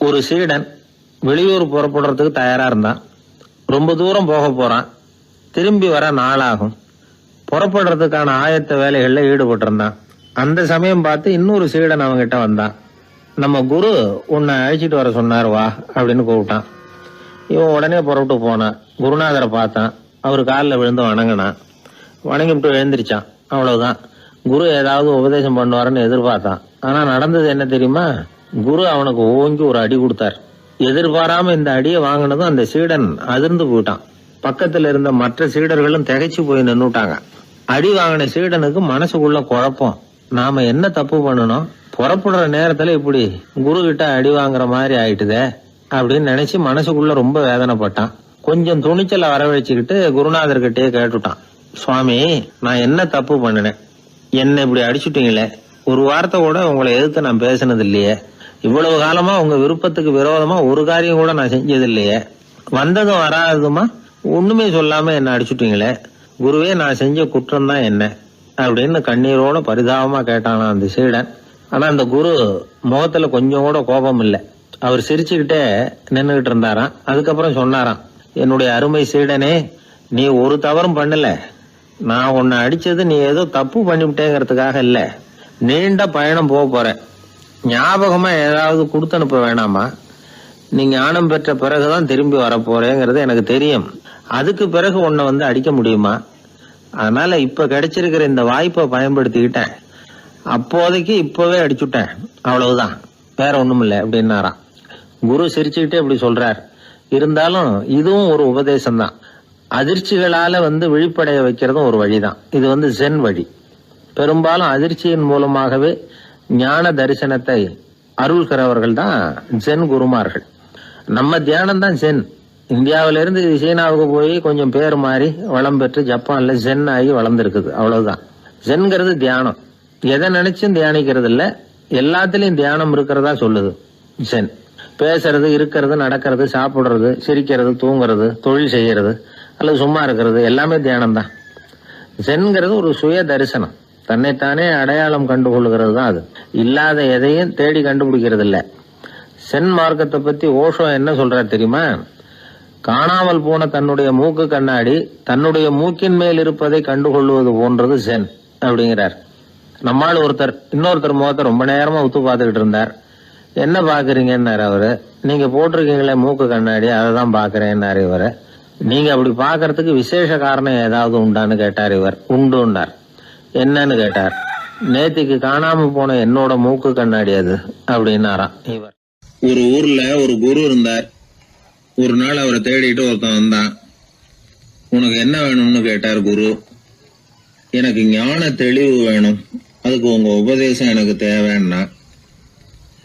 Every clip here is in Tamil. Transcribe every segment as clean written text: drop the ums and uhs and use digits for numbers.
ஒரு சீடன் வெளியூர் புறப்படுறதுக்கு தயாரா இருந்தான். ரொம்ப தூரம் போக போறான். திரும்பி வர நாளாகும். புறப்படுறதுக்கான ஆயத்த வேலைகள்ல ஈடுபட்டிருந்தான். அந்த சமயம் பார்த்து இன்னொரு சீடன் அவங்கிட்ட வந்தான். நம்ம குரு உன்னை அழைச்சிட்டு வர சொன்னார், வா அப்படின்னு கூப்பிட்டான். இவன் உடனே புறப்பட்டு போனான். குருநாதரை பார்த்தான். அவர் காலில் விழுந்து வணங்கினான். வணங்கிவிட்டு எழுந்திரிச்சான். அவ்வளவுதான். குரு ஏதாவது உபதேசம் பண்ணுவாருன்னு எதிர்பார்த்தான். ஆனா நடந்தது என்ன தெரியுமா? குரு அவனுக்கு ஓங்கி ஒரு அடி கொடுத்தார். எதிர்பாராம இந்த அடியை வாங்கினதும் அந்த சீடன் அதிர்ந்து போயிட்டான். பக்கத்துல இருந்த மற்ற சீடர்களும் திகைச்சு போய் நின்னுட்டாங்க. அடி வாங்கின சீடனுக்கு மனசுக்குள்ள குழப்பம். நாம என்ன தப்பு பண்ணணும், புறப்படுற நேரத்துல இப்படி குரு கிட்ட அடி வாங்குற மாதிரி ஆயிட்டுதே அப்படின்னு நினைச்சு மனசுக்குள்ள ரொம்ப வேதனைப்பட்டான். கொஞ்சம் துணிச்சலை வரவழைச்சுக்கிட்டு குருநாதர்கிட்டே கேட்டுட்டான், சுவாமி, நான் என்ன தப்பு பண்ணினேன்? என்ன இப்படி அடிச்சுட்டீங்களே, ஒரு வார்த்தை கூட உங்களை எதிர்த்து நான் பேசினது இல்லையே, இவ்வளவு காலமா உங்க விருப்பத்துக்கு விரோதமா ஒரு காரியம் கூட நான் செஞ்சது இல்லையே, வந்ததும் வராததுமா ஒண்ணுமே சொல்லாம என்ன அடிச்சுட்டீங்களே, குருவே, நான் செஞ்ச குற்றம் தான் என்ன அப்படின்னு கண்ணீரோட பரிதாபமா கேட்டானா அந்த சீடன். ஆனா அந்த குரு முகத்துல கொஞ்சம் கூட கோபம் இல்லை. அவர் சிரிச்சுக்கிட்டே நின்றுகிட்டு இருந்தாராம். அதுக்கப்புறம் சொன்னாராம், என்னுடைய அருமை சீடனே, நீ ஒரு தவறும் பண்ணல. நான் உன்னை அடிச்சது நீ ஏதோ தப்பு பண்ணிவிட்டேங்கிறதுக்காக இல்ல. நீண்ட பயணம் போக போற, ஞாபகமா ஏதாவது கொடுத்து அனுப்ப வேணாமா? நீ ஞானம் பெற்ற பிறகுதான் திரும்பி வரப்போறேங்கிறது எனக்கு தெரியும். அதுக்கு பிறகு உன்னை வந்து அடிக்க முடியுமா? அதனால இப்ப கிடைச்சிருக்கிற இந்த வாய்ப்பை பயன்படுத்திக்கிட்டேன். அப்போதைக்கு இப்பவே அடிச்சுட்டேன், அவ்வளவுதான், வேற ஒண்ணும் இல்லை அப்படின்னாராம். குரு சிரிச்சுக்கிட்டே இப்படி சொல்றார். இருந்தாலும் இதுவும் ஒரு உபதேசம் தான். அதிர்ச்சிகளால விழிப்படைய வைக்கிறதும் ஒரு வழிதான். இது ஜென் வழி. பெரும்பாலும் அதிர்ச்சியின் மூலமாகவே ஞான தரிசனத்தை அருள்கிறவர்கள் தான் ஜென் குருமார்கள். நம்ம தியானம் தான் ஜென். இந்தியாவிலிருந்து சீனாவுக்கு போய் கொஞ்சம் பேர் மாறி வளம் பெற்று ஜப்பான்ல ஜென் ஆகி வளர்ந்துருக்குது, அவ்வளவுதான். ஜென்கிறது தியானம். எதை நினைச்சும் தியானிக்கிறது இல்ல, எல்லாத்திலையும் தியானம் இருக்கிறதா சொல்லுது ஜென். பேசுறது, இருக்கிறது, நடக்கிறது, சாப்பிடுறது, சிரிக்கிறது, தூங்குறது, தொழில் செய்யறது அல்லது சும்மா இருக்கிறது எல்லாமே தியானம் தான். ஜென்கிறது ஒரு சுய தரிசனம். தன்னைத்தானே அடையாளம் கண்டுகொள்கிறது தான் அது. இல்லாத எதையும் தேடி கண்டுபிடிக்கிறது இல்ல. சென் மார்க்கத்தை பத்தி ஓஷோ என்ன சொல்றார் தெரியுமா? காணாமல் போன தன்னுடைய மூக்கு கண்ணாடி தன்னுடைய மூக்கின் மேல் இருப்பதை கண்டுகொள்வது போன்றது சென் அப்படிங்கிறார். நம்மால் ஒருத்தர் இன்னொருத்தர் முகத்தை ரொம்ப நேரமா உத்து பார்த்துக்கிட்டு இருந்தார். என்ன பாக்குறீங்கன்னாரு அவரு. நீங்க போட்டிருக்கீங்களே மூக்கு கண்ணாடி, அதை தான் பாக்குறேன்னாரு இவரு. நீங்க அப்படி பாக்குறதுக்கு விசேஷ காரணம் ஏதாவது உண்டான்னு கேட்டார் இவர். உண்டுன்னார். என்னன்னு கேட்டார். நேத்திக்கு காணாம போன என்னோட மூக்கு கண்ணாடி அது அப்படின்னாராம் இவர். ஒரு ஊர்ல ஒரு குரு இருந்தார். ஒரு நாள் அவரை தேடிட்டு ஒருத்தன் வந்தான். உனக்கு என்ன வேணும்னு கேட்டார் குரு. எனக்கு ஞான தெளிவு வேணும், அதுக்கு உங்க உபதேசம் எனக்கு தேவைன்னா.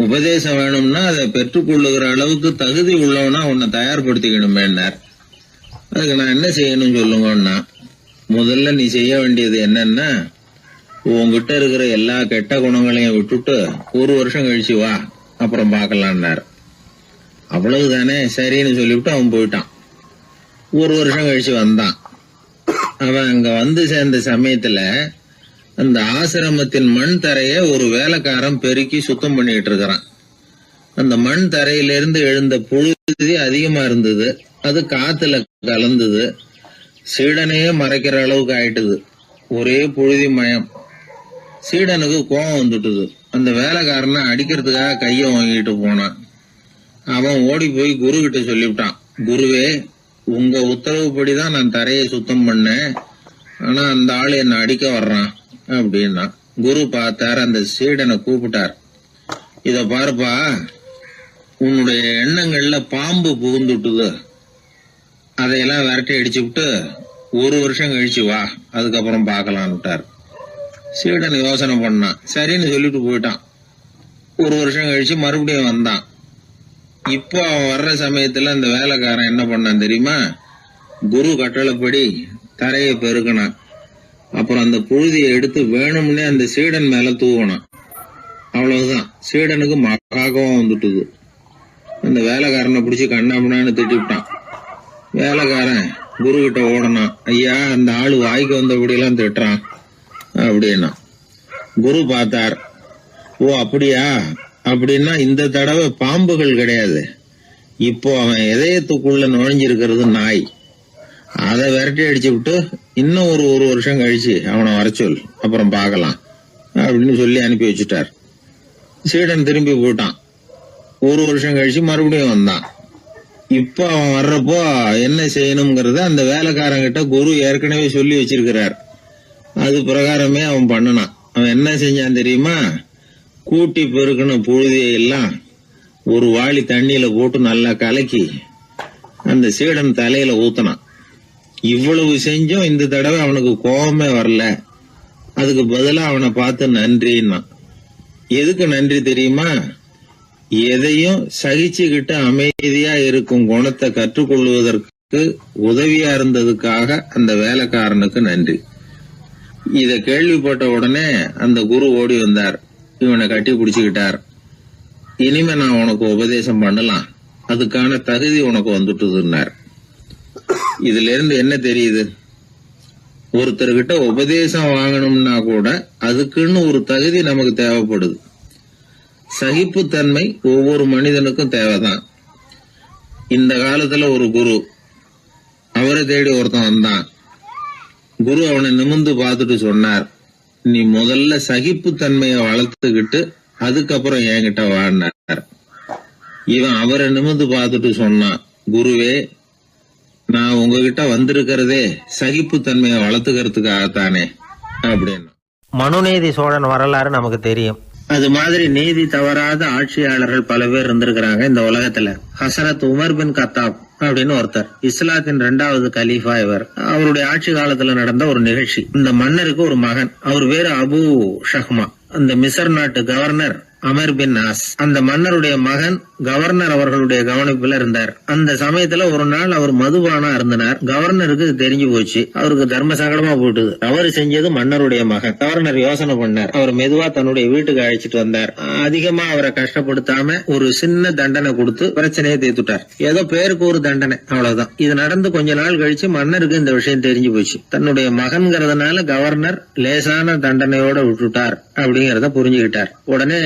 உபதேசம் வேணும்னா அதை பெற்றுக்கொள்ளுகிற அளவுக்கு தகுதி உள்ளவனா உன்னை தயார்படுத்திக்கணுமேன்னார். அதுக்கு நான் என்ன செய்யணும் சொல்லுங்கன்னா, முதல்ல நீ செய்ய வேண்டியது என்னன்னா, உங்ககிட்ட இருக்கிற எல்லா கெட்ட குணங்களையும் விட்டுட்டு ஒரு வருஷம் கழிச்சு வா, அப்புறம் பார்க்கலான்னார். அவ்வளவுதானே, சரின்னு சொல்லிவிட்டு அவன் போயிட்டான். ஒரு வருஷம் கழிச்சு வந்தான். அவன் அங்க வந்து சேர்ந்த சமயத்துல அந்த ஆசிரமத்தின் மண் தரைய ஒரு வேலைக்காரன் பெருக்கி சுத்தம் பண்ணிட்டு இருக்கிறான். அந்த மண் தரையிலிருந்து எழுந்த புழுதி அதிகமா இருந்தது. அது காத்துல கலந்தது. சீடனையே மறைக்கிற அளவுக்கு ஆயிட்டுது. ஒரே புழுதி மயம். சீடனுக்கு கோபம் வந்துட்டுது. அந்த வேலைக்காரனை அடிக்கிறதுக்காக கைய வாங்கிட்டு போனான். அவன் ஓடி போய் குரு கிட்ட சொல்லிவிட்டான், குருவே, உங்க உத்தரவுப்படிதான் நான் தரையை சுத்தம் பண்ணேன், ஆனா அந்த ஆளு என்ன அடிக்க வர்றான் அப்படின்னா. குரு பார்த்தார். அந்த சீடனை கூப்பிட்டார். இத பாருப்பா, உன்னுடைய எண்ணங்கள்ல பாம்பு புகுந்துட்டுது, அதையெல்லாம் விரட்டி அடிச்சுவிட்டு ஒரு வருஷம் கழிச்சு வா, அதுக்கப்புறம் பார்க்கலான்னுட்டார். சீடன் யோசனை பண்ணான். சரின்னு சொல்லிட்டு போயிட்டான். ஒரு வருஷம் கழிச்சு மறுபடியும் வந்தான். இப்போ அவன் வர்ற சமயத்துல அந்த வேலைக்காரன் என்ன பண்ணான் தெரியுமா? குரு கட்டளைப்படி தரையை பெருக்கினான். அப்புறம் அந்த புழுதியை எடுத்து வேணும்னே அந்த சீடன் மேல தூவனான். அவ்வளவுதான். சீடனுக்கு மகாகவம் வந்துட்டுது. அந்த வேலைக்காரனை பிடிச்சி கண்ணாமண்ணான்னு திட்டிவிட்டான். வேலைக்காரன் குரு கிட்ட ஓடனான். ஐயா, அந்த ஆளு வாய்க்கு வந்தபடி எல்லாம் திட்டுறான் அப்படின்னா. குரு பார்த்தார். ஓ அப்படியா, அப்படின்னா இந்த தடவை பாம்புகள் கிடையாது, இப்போ அவன் இதயத்துக்குள்ள நுழைஞ்சிருக்கிறது நாய். அதை விரட்டி அடிச்சு விட்டு இன்னும் ஒரு வருஷம் கழிச்சு அவனை வர சொல், அப்புறம் பார்க்கலாம் அப்படின்னு சொல்லி அனுப்பி வச்சுட்டார். சீடன் திரும்பி போயிட்டான். ஒரு வருஷம் கழிச்சு மறுபடியும் வந்தான். இப்ப அவன் வர்றப்போ என்ன செய்யணுங்கிறத அந்த வேலைக்காரங்கிட்ட குரு ஏற்கனவே சொல்லி வச்சிருக்கிறார். அது பிரகாரமே அவன் பண்ணனான். அவன் என்ன செஞ்சான் தெரியுமா? கூட்டி பெருக்கின புழுதியெல்லாம் ஒரு வாளி தண்ணியில போட்டு நல்லா கலக்கி அந்த சீடன் தலையில ஊத்தினான். இவ்வளவு செஞ்சும் இந்த தடவை அவனுக்கு கோபமே வரல. அதுக்கு பதிலா அவனை பார்த்து நன்றின்னா. எதுக்கு நன்றி தெரியுமா? எதையும் சகிச்சுக்கிட்டு அமைதியா இருக்கும் குணத்தை கற்றுக்கொள்வதற்கு உதவியா இருந்ததுக்காக அந்த வேலைக்காரனுக்கு நன்றி. இத கேள்விப்பட்ட உடனே அந்த குரு ஓடி வந்தார். இவனை கட்டி பிடிச்சுக்கிட்டார். இனிமே நான் உனக்கு உபதேசம் பண்ணலாம், அதுக்கான தகுதி உனக்கு வந்துட்டுதுன்னார். இதுல இருந்து என்ன தெரியுது? ஒருத்தர்கிட்ட உபதேசம் வாங்கணும்னா கூட அதுக்குன்னு ஒரு தகுதி நமக்கு தேவைப்படுது. சகிப்புத்தன்மை ஒவ்வொரு மனிதனுக்கும் தேவைதான். இந்த காலத்துல ஒரு குரு, அவரை தேடி ஒருத்தன் வந்தான். குரு அவனை நிமிர்ந்து பார்த்துட்டு சொன்னார், நீ முதல்ல சகிப்புத்தன்மைய வளர்த்துக்கிட்டு அதுக்கப்புறம் என்கிட்ட வாழ்ந்தார். இவன் அவரை நிமிர்ந்து பார்த்துட்டு சொன்னான், குருவே, நான் உங்ககிட்ட வந்திருக்கிறதே சகிப்புத்தன்மையை வளர்த்துக்கிறதுக்காகத்தானே அப்படின்னு. மனுநீதி சோழன் வரலாறு நமக்கு தெரியும். அது மாதிரி நீதி தவறாத ஆட்சியாளர்கள் பல பேர் இருந்திருக்கிறாங்க இந்த உலகத்துல. ஹசரத் உமர் பின் கத்தாப் அப்படின்னு ஒருத்தர், இஸ்லாத்தின் 2வது கலீஃபா இவர். அவருடைய ஆட்சி காலத்துல நடந்த ஒரு நிகழ்ச்சி. இந்த மன்னருக்கு ஒரு மகன், அவர் பேரு அபு ஷஹ்மா. அந்த மிசர் நாட்டு கவர்னர் அமர் பின் ஆஸ், அந்த மன்னருடைய மகன் கவர்னர் அவர்களுடைய கவனிப்புல இருந்தார். அந்த சமயத்துல ஒரு நாள் அவர் மதுபானா இருந்தனார். கவர்னருக்கு தெரிஞ்சு போச்சு. அவருக்கு தர்ம சங்கடமா போட்டுது. தவறு செஞ்சது மன்னருடைய மகன். கவர்னர் யோசனை பண்ணார். அவர் மெதுவா தன்னுடைய வீட்டுக்கு அழைச்சிட்டு வந்தார். அதிகமா அவரை கஷ்டப்படுத்தாம ஒரு சின்ன தண்டனை கொடுத்து பிரச்சனையை தீர்த்துட்டார். ஏதோ பேருக்கு ஒரு தண்டனை, அவ்வளவுதான். இது நடந்து கொஞ்ச நாள் கழிச்சு மன்னருக்கு இந்த விஷயம் தெரிஞ்சு போச்சு. தன்னுடைய மகன்கிறதுனால கவர்னர் லேசான தண்டனையோட விட்டுட்டார் அப்படிங்கறத புரிஞ்சுக்கிட்டார். உடனே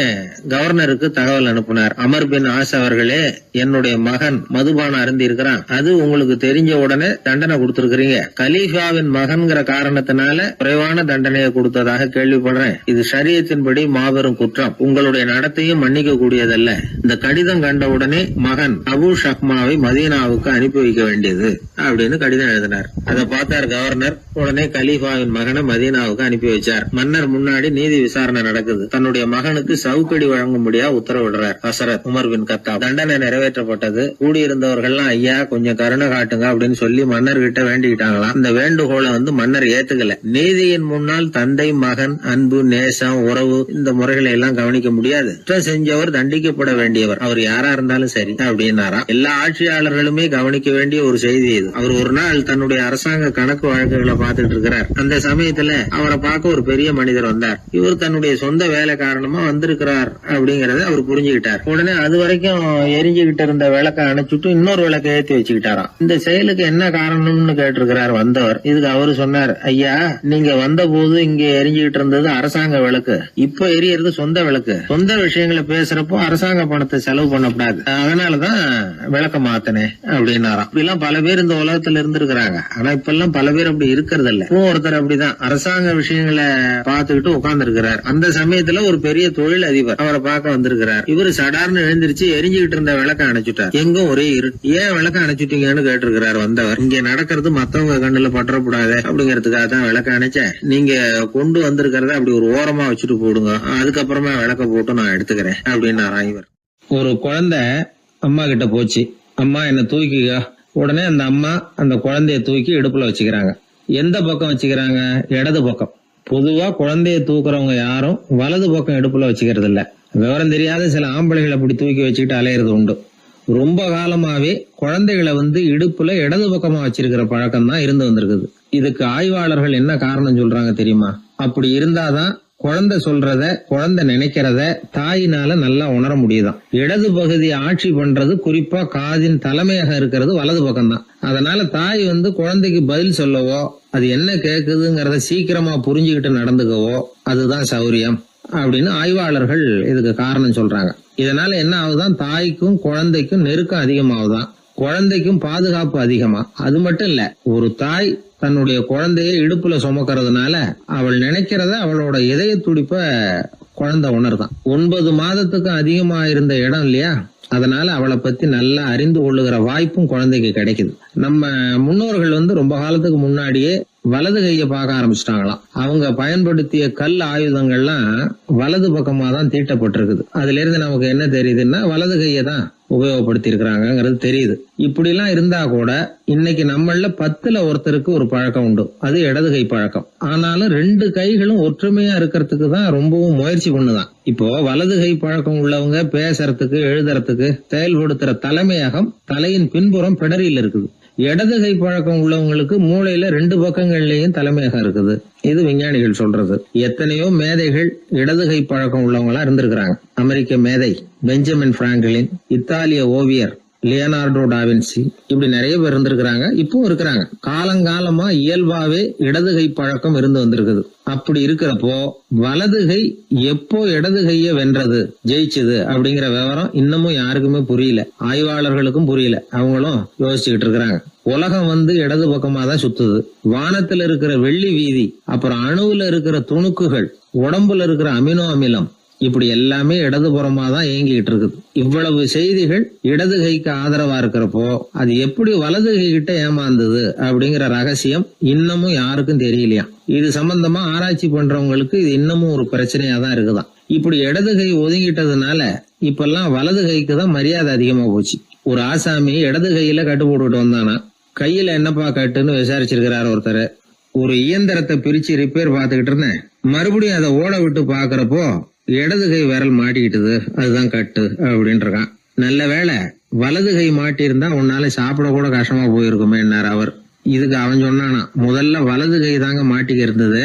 கவர்னருக்கு தகவல் அனுப்பினார். அமர் பின் ஆஸ் அவர்களே, என்னுடைய மகன் மதுபானம் அருந்தி இருக்கிறான், அது உங்களுக்கு தெரிஞ்ச உடனே தண்டனை கொடுத்திருக்கிறீங்க. கலீஃபாவின் மகன்கிற காரணத்தினால குறைவான தண்டனையை கொடுத்ததாக கேள்விப்படுறேன். இது ஷரியத்தின்படி மாபெரும் குற்றம். உங்களுடைய நடத்தையும் மன்னிக்க கூடியதல்ல. இந்த கடிதம் கண்ட உடனே மகன் அபு ஷஹ்மாவை மதீனாவுக்கு அனுப்பி வைக்க வேண்டியது அப்படின்னு கடிதம் எழுதினார். அதை பார்த்தார் கவர்னர். உடனே கலீஃபாவின் மகனை மதீனாவுக்கு அனுப்பி வச்சார். மன்னர் முன்னாடி நீதி விசாரணை நடக்குது. தன்னுடைய மகனுக்கு சவுக்கடி வழங்கும்படியா உத்தரவிடுறார் ஹசரத் உமர் பின் கத்தாப். தண்டனை நிறைவேற்றப்பட்டது. கூடியிருந்தவர்கள்லாம், ஐயா கொஞ்சம் கருணை காட்டுங்க அப்படின்னு சொல்லி மன்னர் கிட்ட வேண்டிக்கிட்டாங்களாம். இந்த வேண்டுகோளை மன்னர் ஏத்துக்கல. நீதியின் முன்னால் தந்தை மகன் அன்பு நேசம் உறவு இந்த முறைகளை எல்லாம் கவனிக்க முடியாது. குற்றம் செஞ்சவர் தண்டிக்கப்பட வேண்டியவர், அவர் யாரா இருந்தாலும் சரி அப்படின்னாராம். எல்லா ஆட்சியாளர்களுமே கவனிக்க வேண்டிய ஒரு செய்தி இது. அவர் ஒரு நாள் தன்னுடைய அரசாங்க கணக்கு வழக்குகளை பார்த்துட்டு இருக்கிறார். அந்த சமயத்துல அவரை பார்க்க ஒரு பெரிய மனிதர் வந்தார். இவர் தன்னுடைய சொந்த வேலை காரணமா வந்திருக்கிறார் அப்படிங்கறத அவர் புரிஞ்சுக்கிட்டார். உடனே அது வரைக்கும் எரிஞ்சுகிட்டு இருந்த விளக்க அணைச்சுட்டு இன்னொரு விளக்க ஏற்றி வச்சுக்கிட்டாராம். இந்த செயலுக்கு என்ன காரணம்னு கேட்டிருக்கிறார் வந்தவர். இதுக்கு அவரு சொன்னார், ஐயா நீங்க வந்த போது இங்க எரிஞ்சுகிட்டு இருந்தது அரசாங்க விளக்கு, இப்ப எரியறது சொந்த விளக்கு. சொந்த விஷயங்களை பேசுறப்போ அரசாங்க பணத்தை செலவு பண்ணக்கூடாது, அதனாலதான் விளக்க மாத்தினேன் அப்படின்னாராம். இப்படிலாம் பல பேர் இந்த உலகத்துல இருந்திருக்கிறாங்க. ஆனா இப்ப எல்லாம் பல பேர் அப்படி இருக்கிறது இல்ல. ஒருத்தர் அப்படிதான் அரசாங்க விஷயங்களை பார்த்துக்கிட்டு உட்கார்ந்து இருக்கிறார். அந்த சமயத்துல ஒரு பெரிய தொழில் அதிபர் அவரை பார்க்க வந்திருக்கிறார். இவரு சடார்னு எழுந்திருச்சு எரிஞ்சுகிட்டு இருந்த விளக்க அணைச்சுட்டார். எங்கும் ஒரே இருட்டு. ஏன் விளக்க அணைச்சுட்டீங்கன்னு கேட்டிருக்கிறார் வந்தவர். இங்க நடக்கிறது மத்தவங்க கண்ணுல பற்றக்கூடாது அப்படிங்கறதுக்காக தான் விளக்க அணைச்சேன். நீங்க கொண்டு வந்திருக்கிறத அப்படி ஒரு ஓரமா வச்சுட்டு போடுங்க, அதுக்கப்புறமா விளக்க போட்டு நான் எடுத்துக்கிறேன் அப்படின்னாராம் இவர். ஒரு குழந்தை அம்மா கிட்ட போச்சு, அம்மா என்ன தூக்கிக்க. உடனே அந்த அம்மா அந்த குழந்தைய தூக்கி இடுப்புல வச்சுக்கிறாங்க. எந்த பக்கம் வச்சுக்கிறாங்க? இடது பக்கம். பொதுவா குழந்தைய தூக்குறவங்க யாரும் வலது பக்கம் இடுப்புல வச்சுக்கிறது இல்ல. விவரம் தெரியாத சில ஆம்பளைகளை அப்படி தூக்கி வச்சுக்கிட்டு அலையிறது உண்டு. ரொம்ப காலமாவே குழந்தைகளை இடுப்புல இடது பக்கமா வச்சிருக்கிற பழக்கம் தான் இருந்து வந்திருக்குது. இதுக்கு ஆய்வாளர்கள் என்ன காரணம் சொல்றாங்க தெரியுமா? அப்படி இருந்தாதான் குழந்தை சொல்றத குழந்தை நினைக்கிறத தாயினால நல்லா உணர முடியுதாம். இடது பகுதி ஆட்சி பண்றது குறிப்பா காதின் தலைமையாக இருக்கிறது வலது பக்கம் தான். அதனால தாய் குழந்தைக்கு பதில் சொல்லவோ அது என்ன கேக்குதுங்கிறத சீக்கிரமா புரிஞ்சுக்கிட்டு நடந்துக்கவோ அதுதான் சௌரியம். அப்படின்னு ஆய்வாளர்கள் இதுக்கு காரணம் சொல்றாங்க. இதனால என்ன ஆகுதான், தாய்க்கும் குழந்தைக்கும் நெருக்கம் அதிகமாகுதான், குழந்தைக்கும் பாதுகாப்பு அதிகமா. அது மட்டும் இல்ல, ஒரு தாய் தன்னுடைய குழந்தைய இடுப்புல சுமக்கிறதுனால அவள் நினைக்கிறத அவளோட இதய துடிப்ப குழந்தை உணர்தான். 9 மாதத்துக்கு அதிகமா இருந்த இடம் இல்லையா, அதனால அவளை பத்தி நல்லா அறிந்து கொள்ளுகிற வாய்ப்பும் குழந்தைக்கு கிடைக்குது. நம்ம முன்னோர்கள் ரொம்ப காலத்துக்கு முன்னாடியே வலது கையை பார்க்க ஆரம்பிச்சிட்டாங்களாம். அவங்க பயன்படுத்திய கல் ஆயுதங்கள்லாம் வலது பக்கமா தான் தீட்டப்பட்டிருக்குது. அதுல இருந்து நமக்கு என்ன தெரியுதுன்னா, வலது கையை தான் உபயோகப்படுத்தி இருக்கிறாங்கிறது தெரியுது. இப்படி எல்லாம் இருந்தா கூட இன்னைக்கு நம்மள 10ல் ஒருத்தருக்கு ஒரு பழக்கம் உண்டு, அது இடது கை பழக்கம். ஆனாலும் 2 கைகளும் ஒற்றுமையா இருக்கிறதுக்கு தான் ரொம்பவும் முயற்சி பண்ணுதான். இப்போ வலது கை பழக்கம் உள்ளவங்க பேசுறதுக்கு, எழுதுறதுக்கு, செயல்படுத்துற தலைமையகம் தலையின் பின்புறம் பிடரியில் இருக்குது. இடது கை பழக்கம் உள்ளவங்களுக்கு மூளையில 2 பக்கங்கள்லயும் தலைமையகம் இருக்குது. இது விஞ்ஞானிகள் சொல்றது. எத்தனையோ மேதைகள் இடது கை பழக்கம் உள்ளவங்களா இருந்திருக்கிறாங்க. அமெரிக்க மேதை பெஞ்சமின் பிராங்கிலின், இத்தாலிய ஓவியர் லியோனார்டோ டாவின்சி, இப்படி நிறைய பேர் இருந்திருக்கிறாங்க, இப்பவும் இருக்கிறாங்க. காலங்காலமா இயல்பாவே இடது கை பழக்கம் இருந்து வந்திருக்குது. அப்படி இருக்கிறப்போ வலது கை எப்போ இடது கைய வென்றது, ஜெயிச்சது அப்படிங்கிற விவரம் இன்னமும் யாருக்குமே புரியல, ஆய்வாளர்களுக்கும் புரியல. அவங்களும் யோசிச்சுக்கிட்டு இருக்கிறாங்க. உலகம் இடது பக்கமா தான் சுத்துது. வானத்துல இருக்கிற வெள்ளி வீதி, அப்புறம் அணுவுல இருக்கிற துணுக்குகள், உடம்புல இருக்கிற அமினோ அமிலம், இப்படி எல்லாமே இடதுபுறமா தான் இயங்கிட்டு இருக்குது. இவ்வளவு செய்திகள் இடது கைக்கு ஆதரவா இருக்கிறப்போ அது எப்படி வலது கை கிட்ட ஏமாந்தது அப்படிங்கிற ரகசியம் இன்னமும் யாருக்கும் தெரியலையா. இது சம்பந்தமா ஆராய்ச்சி பண்றவங்களுக்கு இது இன்னமும் ஒரு பிரச்சனையா தான் இருக்குதான். இப்படி இடது கை ஒதுங்கிட்டதுனால இப்பெல்லாம் வலது கைக்கு தான் மரியாதை அதிகமா போச்சு. ஒரு ஆசாமி இடது கையில கட்டு போட்டுட்டு வந்தானா, கையில என்னப்பா கட்டுன்னு விசாரிச்சிருக்கிறார் ஒருத்தர். ஒரு இயந்திரத்தை பிரிச்சு ரிப்பேர் பார்த்துக்கிட்டு இருந்தேன், மறுபடியும் அதை ஓட விட்டு பாக்குறப்போ இடது கை விரல் மாட்டிக்கிட்டது, அதுதான் கட்டு அப்படின்னு இருக்கான். நல்ல வேளை வலது கை மாட்டியிருந்தா உன்னால சாப்பிட கூட கஷ்டமா போயிருக்குமே என்னார் அவர். இதுக்கு அவன் சொன்னானா, முதல்ல வலது கை தாங்க மாட்டிக்க இருந்தது,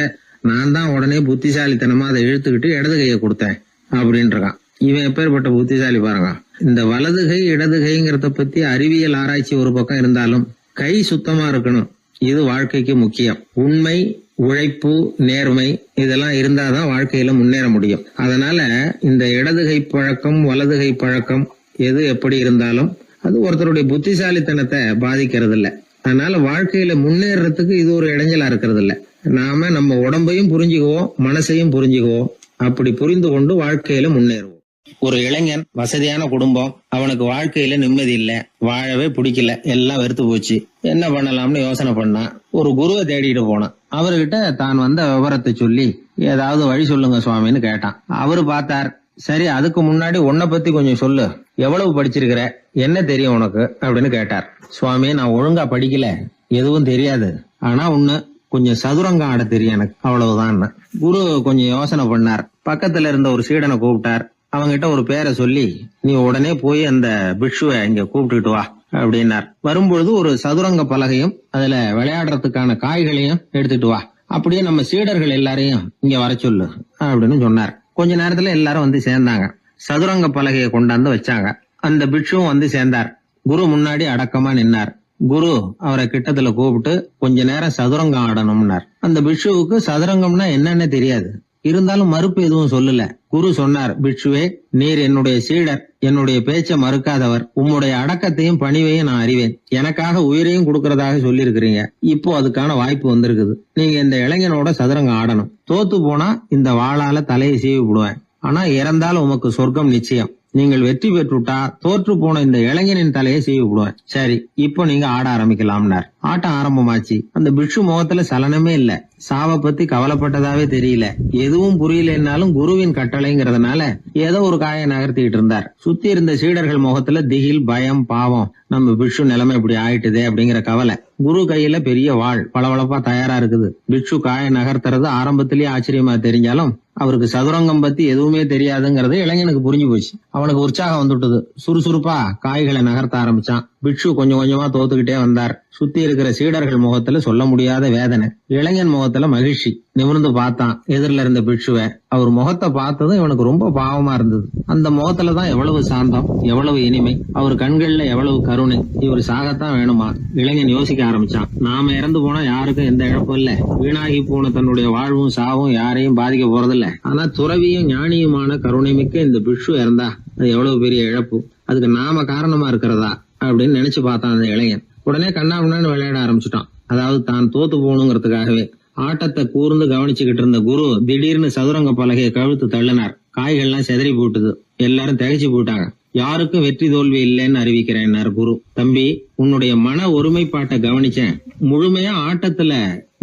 நான் தான் உடனே புத்திசாலித்தனமா அதை இழுத்துக்கிட்டு இடது கையை கொடுத்தேன் அப்படின்னு இருக்கான். இவன் எப்பேற்பட்ட புத்திசாலி பாருங்க. இந்த வலது கை இடது கைங்கிறத பத்தி அறிவியல் ஆராய்ச்சி ஒரு பக்கம் இருந்தாலும் கை சுத்தமா இருக்கணும், இது வாழ்க்கைக்கு முக்கியம். உண்மை, உழைப்பு, நேர்மை இதெல்லாம் இருந்தாதான் வாழ்க்கையில முன்னேற முடியும். அதனால இந்த இடது கை பழக்கம் வலது கை பழக்கம் எது எப்படி இருந்தாலும் அது ஒருத்தருடைய புத்திசாலித்தனத்தை பாதிக்கிறது இல்ல. அதனால வாழ்க்கையில முன்னேறதுக்கு இது ஒரு இடைஞ்சலா இருக்கிறது இல்ல. நாம நம்ம உடம்பையும் புரிஞ்சுக்குவோம், மனசையும் புரிஞ்சுக்குவோம். அப்படி புரிந்து கொண்டு வாழ்க்கையில முன்னேறுவோம். ஒரு இளைஞன், வசதியான குடும்பம், அவனுக்கு வாழ்க்கையில நிம்மதி இல்ல, வாழவே பிடிக்கல, எல்லாம் வெறுத்து போச்சு. என்ன பண்ணலாம்னு யோசனை பண்ணா ஒரு குருவை தேடிட்டு போனான். அவர்கிட்ட தான் வந்த விவரத்தை சொல்லி ஏதாவது வழி சொல்லுங்க சுவாமின்னு கேட்டான். அவரு பார்த்தார், சரி அதுக்கு முன்னாடி உன்னை பத்தி கொஞ்சம் சொல்லு, எவ்வளவு படிச்சிருக்கிற, என்ன தெரியும் உனக்கு அப்படின்னு கேட்டார். சுவாமி, நான் ஒழுங்கா படிக்கல, எதுவும் தெரியாது, ஆனா ஒண்ணு, கொஞ்சம் சதுரங்கம் ஆட தெரியும் எனக்கு, அவ்வளவுதான். குரு கொஞ்சம் யோசனை பண்ணார். பக்கத்துல இருந்த ஒரு சீடனை கூப்பிட்டார். அவங்கிட்ட ஒரு பேரை சொல்லி, நீ உடனே போய் அந்த பிக்ஷுவை இங்க கூப்பிட்டுட்டு வா அப்படின்னார். வரும்பொழுது ஒரு சதுரங்க பலகையும் அதுல விளையாடுறதுக்கான காய்களையும் எடுத்துட்டு வா, அப்படியே நம்ம சீடர்கள் எல்லாரையும் இங்க வர சொல்லு அப்படின்னு சொன்னார். கொஞ்ச நேரத்துல எல்லாரும் வந்து சேர்ந்தாங்க. சதுரங்க பலகையை கொண்டாந்து வச்சாங்க. அந்த பிக்ஷுவும் வந்து சேர்ந்தார். குரு முன்னாடி அடக்கமா நின்னார். குரு அவரை கிட்டத்துல கூப்பிட்டு கொஞ்ச நேரம் சதுரங்கம் ஆடணும்னார். அந்த பிக்ஷுவுக்கு சதுரங்கம்னா என்னன்னு தெரியாது, இருந்தாலும் மறுப்பு எதுவும் சொல்லல. குரு சொன்னார், பிக்ஷுவே, நீர் என்னுடைய சீடர், என்னுடைய பேச்சை மறுக்காதவர், உம்முடைய அடக்கத்தையும் பணிவையும் நான் அறிவேன், எனக்காக உயிரையும் கொடுக்கறதாக சொல்லி இருக்கிறீங்க. இப்போ அதுக்கான வாய்ப்பு வந்திருக்குது. நீங்க இந்த இளைஞனோட சதுரங்கம் ஆடணும். தோத்து போனா இந்த வாளால தலையை சீவி விடுவேன், ஆனா இறந்தாலும் உமக்கு சொர்க்கம் நிச்சயம். நீங்கள் வெற்றி பெற்றுட்டா தோற்று போன இந்த இளைஞனின் தலையை சீவி விடுவேன். சரி, இப்போ நீங்க ஆட ஆரம்பிக்கலாம்னார். ஆட்டம் ஆரம்பமாச்சு. அந்த பிக்ஷு முகத்துல சலனமே இல்ல, சாவை பத்தி கவலைப்பட்டதாவே தெரியல. எதுவும் புரியலன்னாலும் குருவின் கட்டளைங்கிறதுனால ஏதோ ஒரு காயை நகர்த்திட்டு இருந்தார். சுத்தி இருந்த சீடர்கள் முகத்துல திகில், பயம், பாவம், நம்ம பிக்ஷு நிலைமை இப்படி ஆயிட்டுதே அப்படிங்கிற கவலை. குரு கையில பெரிய வாள் பளபளப்பா தயாரா இருக்குது. பிக்ஷு காயை நகர்த்துறது ஆரம்பத்திலேயே ஆச்சரியமா தெரிஞ்சாலும் அவருக்கு சதுரங்கம் பத்தி எதுவுமே தெரியாதுங்கிறது இளைஞனுக்கு புரிஞ்சு போச்சு. அவனுக்கு உற்சாகம் வந்துட்டது. சுறுசுறுப்பா காய்களை நகர்த்த ஆரம்பிச்சான். பிக்ஷு கொஞ்சம் கொஞ்சமா தோத்துக்கிட்டே வந்தார். சுத்தி இருக்கிற சீடர்கள் முகத்துல சொல்ல முடியாத வேதனை, இளைஞன் முகத்துல முகத்துல மகிழ்ச்சி. நிமிர்ந்து பார்த்தான் எதிரில இருந்த பிட்சுவை. அவர் முகத்தை பார்த்ததும் இவனுக்கு ரொம்ப பாவமா இருந்தது. அந்த முகத்துலதான் எவ்வளவு சாந்தம், எவ்வளவு இனிமை, அவர் கண்கள்ல எவ்வளவு கருணை. இவர் சாகத்தான் வேணுமா? இளைஞன் யோசிக்க ஆரம்பிச்சான். நாம இறந்து போனா யாருக்கும் எந்த இழப்பும் இல்ல. வீணாகி போன தன்னுடைய வாழ்வும் சாவும் யாரையும் பாதிக்க போறதில்ல. ஆனா துறவியும் ஞானியுமான கருணை மிக்க இந்த பிட்சு இறந்தா அது எவ்வளவு பெரிய இழப்பு. அதுக்கு நாம காரணமா இருக்கிறதா அப்படின்னு நினைச்சு பார்த்தான் அந்த இளைஞன். உடனே கண்ணாமண்ணான்னு விளையாட ஆரம்பிச்சுட்டான். அதாவது தான் தோத்து போகணுங்கிறதுக்காகவே. ஆட்டத்தை கூர்ந்து கவனிச்சுக்கிட்டு இருந்த குரு திடீர்னு சதுரங்க பலகையை கழுத்து தள்ளினார். காய்கள்லாம் செதறி போட்டுது. எல்லாரும் திகைச்சு போயிட்டாங்க. யாருக்கும் வெற்றி தோல்வி இல்லைன்னு அறிவிக்கிறேன் குரு. தம்பி, உன்னுடைய மன ஒருமைப்பாட்டை கவனிச்சேன். முழுமையா ஆட்டத்துல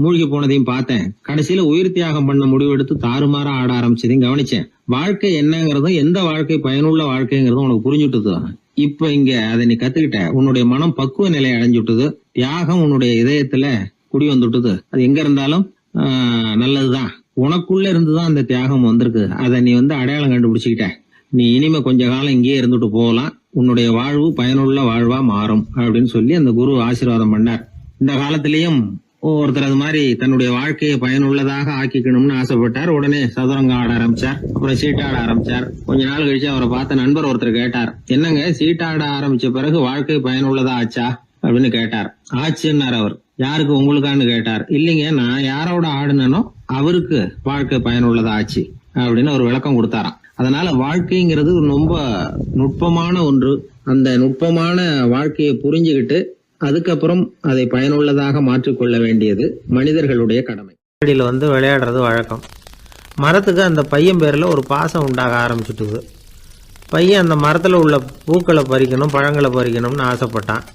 மூழ்கி போனதையும் பார்த்தேன். கடைசியில உயிர் தியாகம் பண்ண முடிவெடுத்து தாறுமாறா ஆட ஆரம்பிச்சதையும் கவனிச்சேன். வாழ்க்கை என்னங்கிறதும் எந்த வாழ்க்கை பயனுள்ள வாழ்க்கைங்கிறதும் உனக்கு புரிஞ்சுட்டுது. இப்ப இங்க அதை நீ கத்துக்கிட்ட. உன்னுடைய மனம் பக்குவ நிலை அடைஞ்சுட்டுது. தியாகம் உன்னுடைய இதயத்துல குடி வந்துட்டுது. அது எங்க இருந்தாலும் நல்லதுதான். உனக்குள்ள இருந்துதான் அந்த தியாகம் வந்திருக்கு. அதை நீ அடையாளம் கண்டுபிடிச்சுக்கிட்ட. நீ இனிமே கொஞ்ச காலம் இங்கேயே இருந்துட்டு போகலாம். உன்னுடைய வாழ்வு பயனுள்ள வாழ்வா மாறும் அப்படின்னு சொல்லி அந்த குரு ஆசீர்வாதம் பண்ணார். இந்த காலத்திலயும் ஒருத்தர் அது மாதிரி தன்னுடைய வாழ்க்கையை பயனுள்ளதாக ஆக்கிக்கணும்னு ஆசைப்பட்டார். உடனே சதுரங்கம் ஆட ஆரம்பிச்சார். அப்புறம் சீட்டாட ஆரம்பிச்சார். கொஞ்ச நாள் கழிச்சு அவரை பார்த்த நண்பர் ஒருத்தர் கேட்டார், என்னங்க சீட்டாட ஆரம்பிச்ச பிறகு வாழ்க்கை பயனுள்ளதா ஆச்சா அப்படின்னு கேட்டார். ஆச்சுன்னார் அவர். யாருக்கு, உங்களுக்கான்னு கேட்டார். இல்லைங்க, நான் யாரோட ஆடுனோ அவருக்கு வாழ்க்கை பயனுள்ளதா ஆச்சு அப்படின்னு ஒரு விளக்கம் கொடுத்தாராம். அதனால வாழ்க்கைங்கிறது ரொம்ப நுட்பமான ஒன்று. அந்த நுட்பமான வாழ்க்கையை புரிஞ்சுக்கிட்டு அதுக்கப்புறம் அதை பயனுள்ளதாக மாற்றிக்கொள்ள வேண்டியது மனிதர்களுடைய கடமை. விளையாடுறது வழக்கம். மரத்துக்கு அந்த பையன் பேரில் ஒரு பாசம் உண்டாக ஆரம்பிச்சுட்டுது. பையன் அந்த மரத்தில் உள்ள பூக்களை பறிக்கணும், பழங்களை பறிக்கணும்னு ஆசைப்பட்டான்.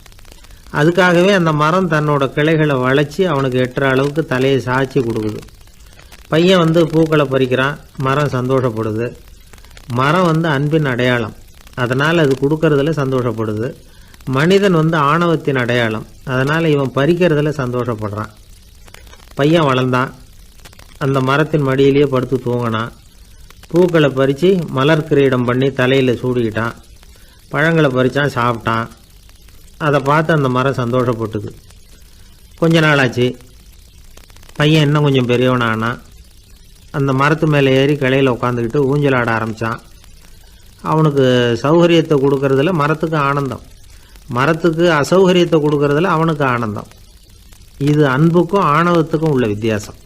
அதுக்காகவே அந்த மரம் தன்னோட கிளைகளை வளைச்சி அவனுக்கு எட்டுற அளவுக்கு தலையை சாய்ச்சி கொடுக்குது. பையன் பூக்களை பறிக்கிறான். மரம் சந்தோஷப்படுது. மரம் அன்பின் அடையாளம். அதனால் அது கொடுக்கறதுல சந்தோஷப்படுது. மனிதன் ஆணவத்தின் அடையாளம். அதனால் இவன் பறிக்கிறதுல சந்தோஷப்படுறான். பையன் வளர்ந்தான். அந்த மரத்தின் மடியிலேயே படுத்து தூங்கினான். பூக்களை பறித்து மலர் கிரீடம் பண்ணி தலையில் சூடிக்கிட்டான். பழங்களை பறித்தான், சாப்பிட்டான். அதை பார்த்து அந்த மரம் சந்தோஷப்பட்டுது. கொஞ்ச நாளாச்சு. பையன் இன்னும் கொஞ்சம் பெரியவனானான். அந்த மரத்து மேலே ஏறி கிளையில் உட்காந்துக்கிட்டு ஊஞ்சல் ஆட ஆரம்பித்தான். அவனுக்கு சௌகரியத்தை கொடுக்கறதுல மரத்துக்கு ஆனந்தம், மரத்துக்கு அசௌகரியத்தை கொடுக்கறதுல அவனுக்கு ஆனந்தம். இது அன்புக்கும் ஆணவத்துக்கும் உள்ள வித்தியாசம்.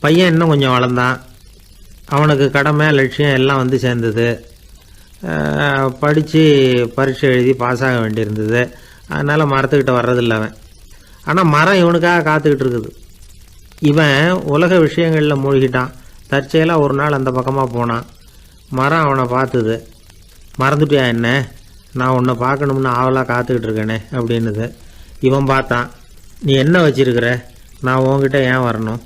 பையன் இன்னும் கொஞ்சம் வளர்ந்தான். அவனுக்கு கடமை, லட்சியம் எல்லாம் சேர்ந்தது. படித்து பரீட்சை எழுதி பாஸ் ஆக வேண்டியிருந்தது. அதனால் மரத்துக்கிட்ட வர்றதில்லை அவன். ஆனால் மரம் இவனுக்காக காத்துக்கிட்டு இருக்குது. இவன் உலக விஷயங்களில் மூழ்கிட்டான். தற்செயலாக ஒரு நாள் அந்த பக்கமாக போனான். மரம் அவனை பார்த்துது. மறந்துட்டியா என்ன, நான் உன்னை பார்க்கணும்னு ஆவலாக காத்துக்கிட்டு இருக்கேனே அப்படின்னுது. இவன் பார்த்தான். நீ என்ன வச்சிருக்கிற, நான் உங்ககிட்ட ஏன் வரணும்,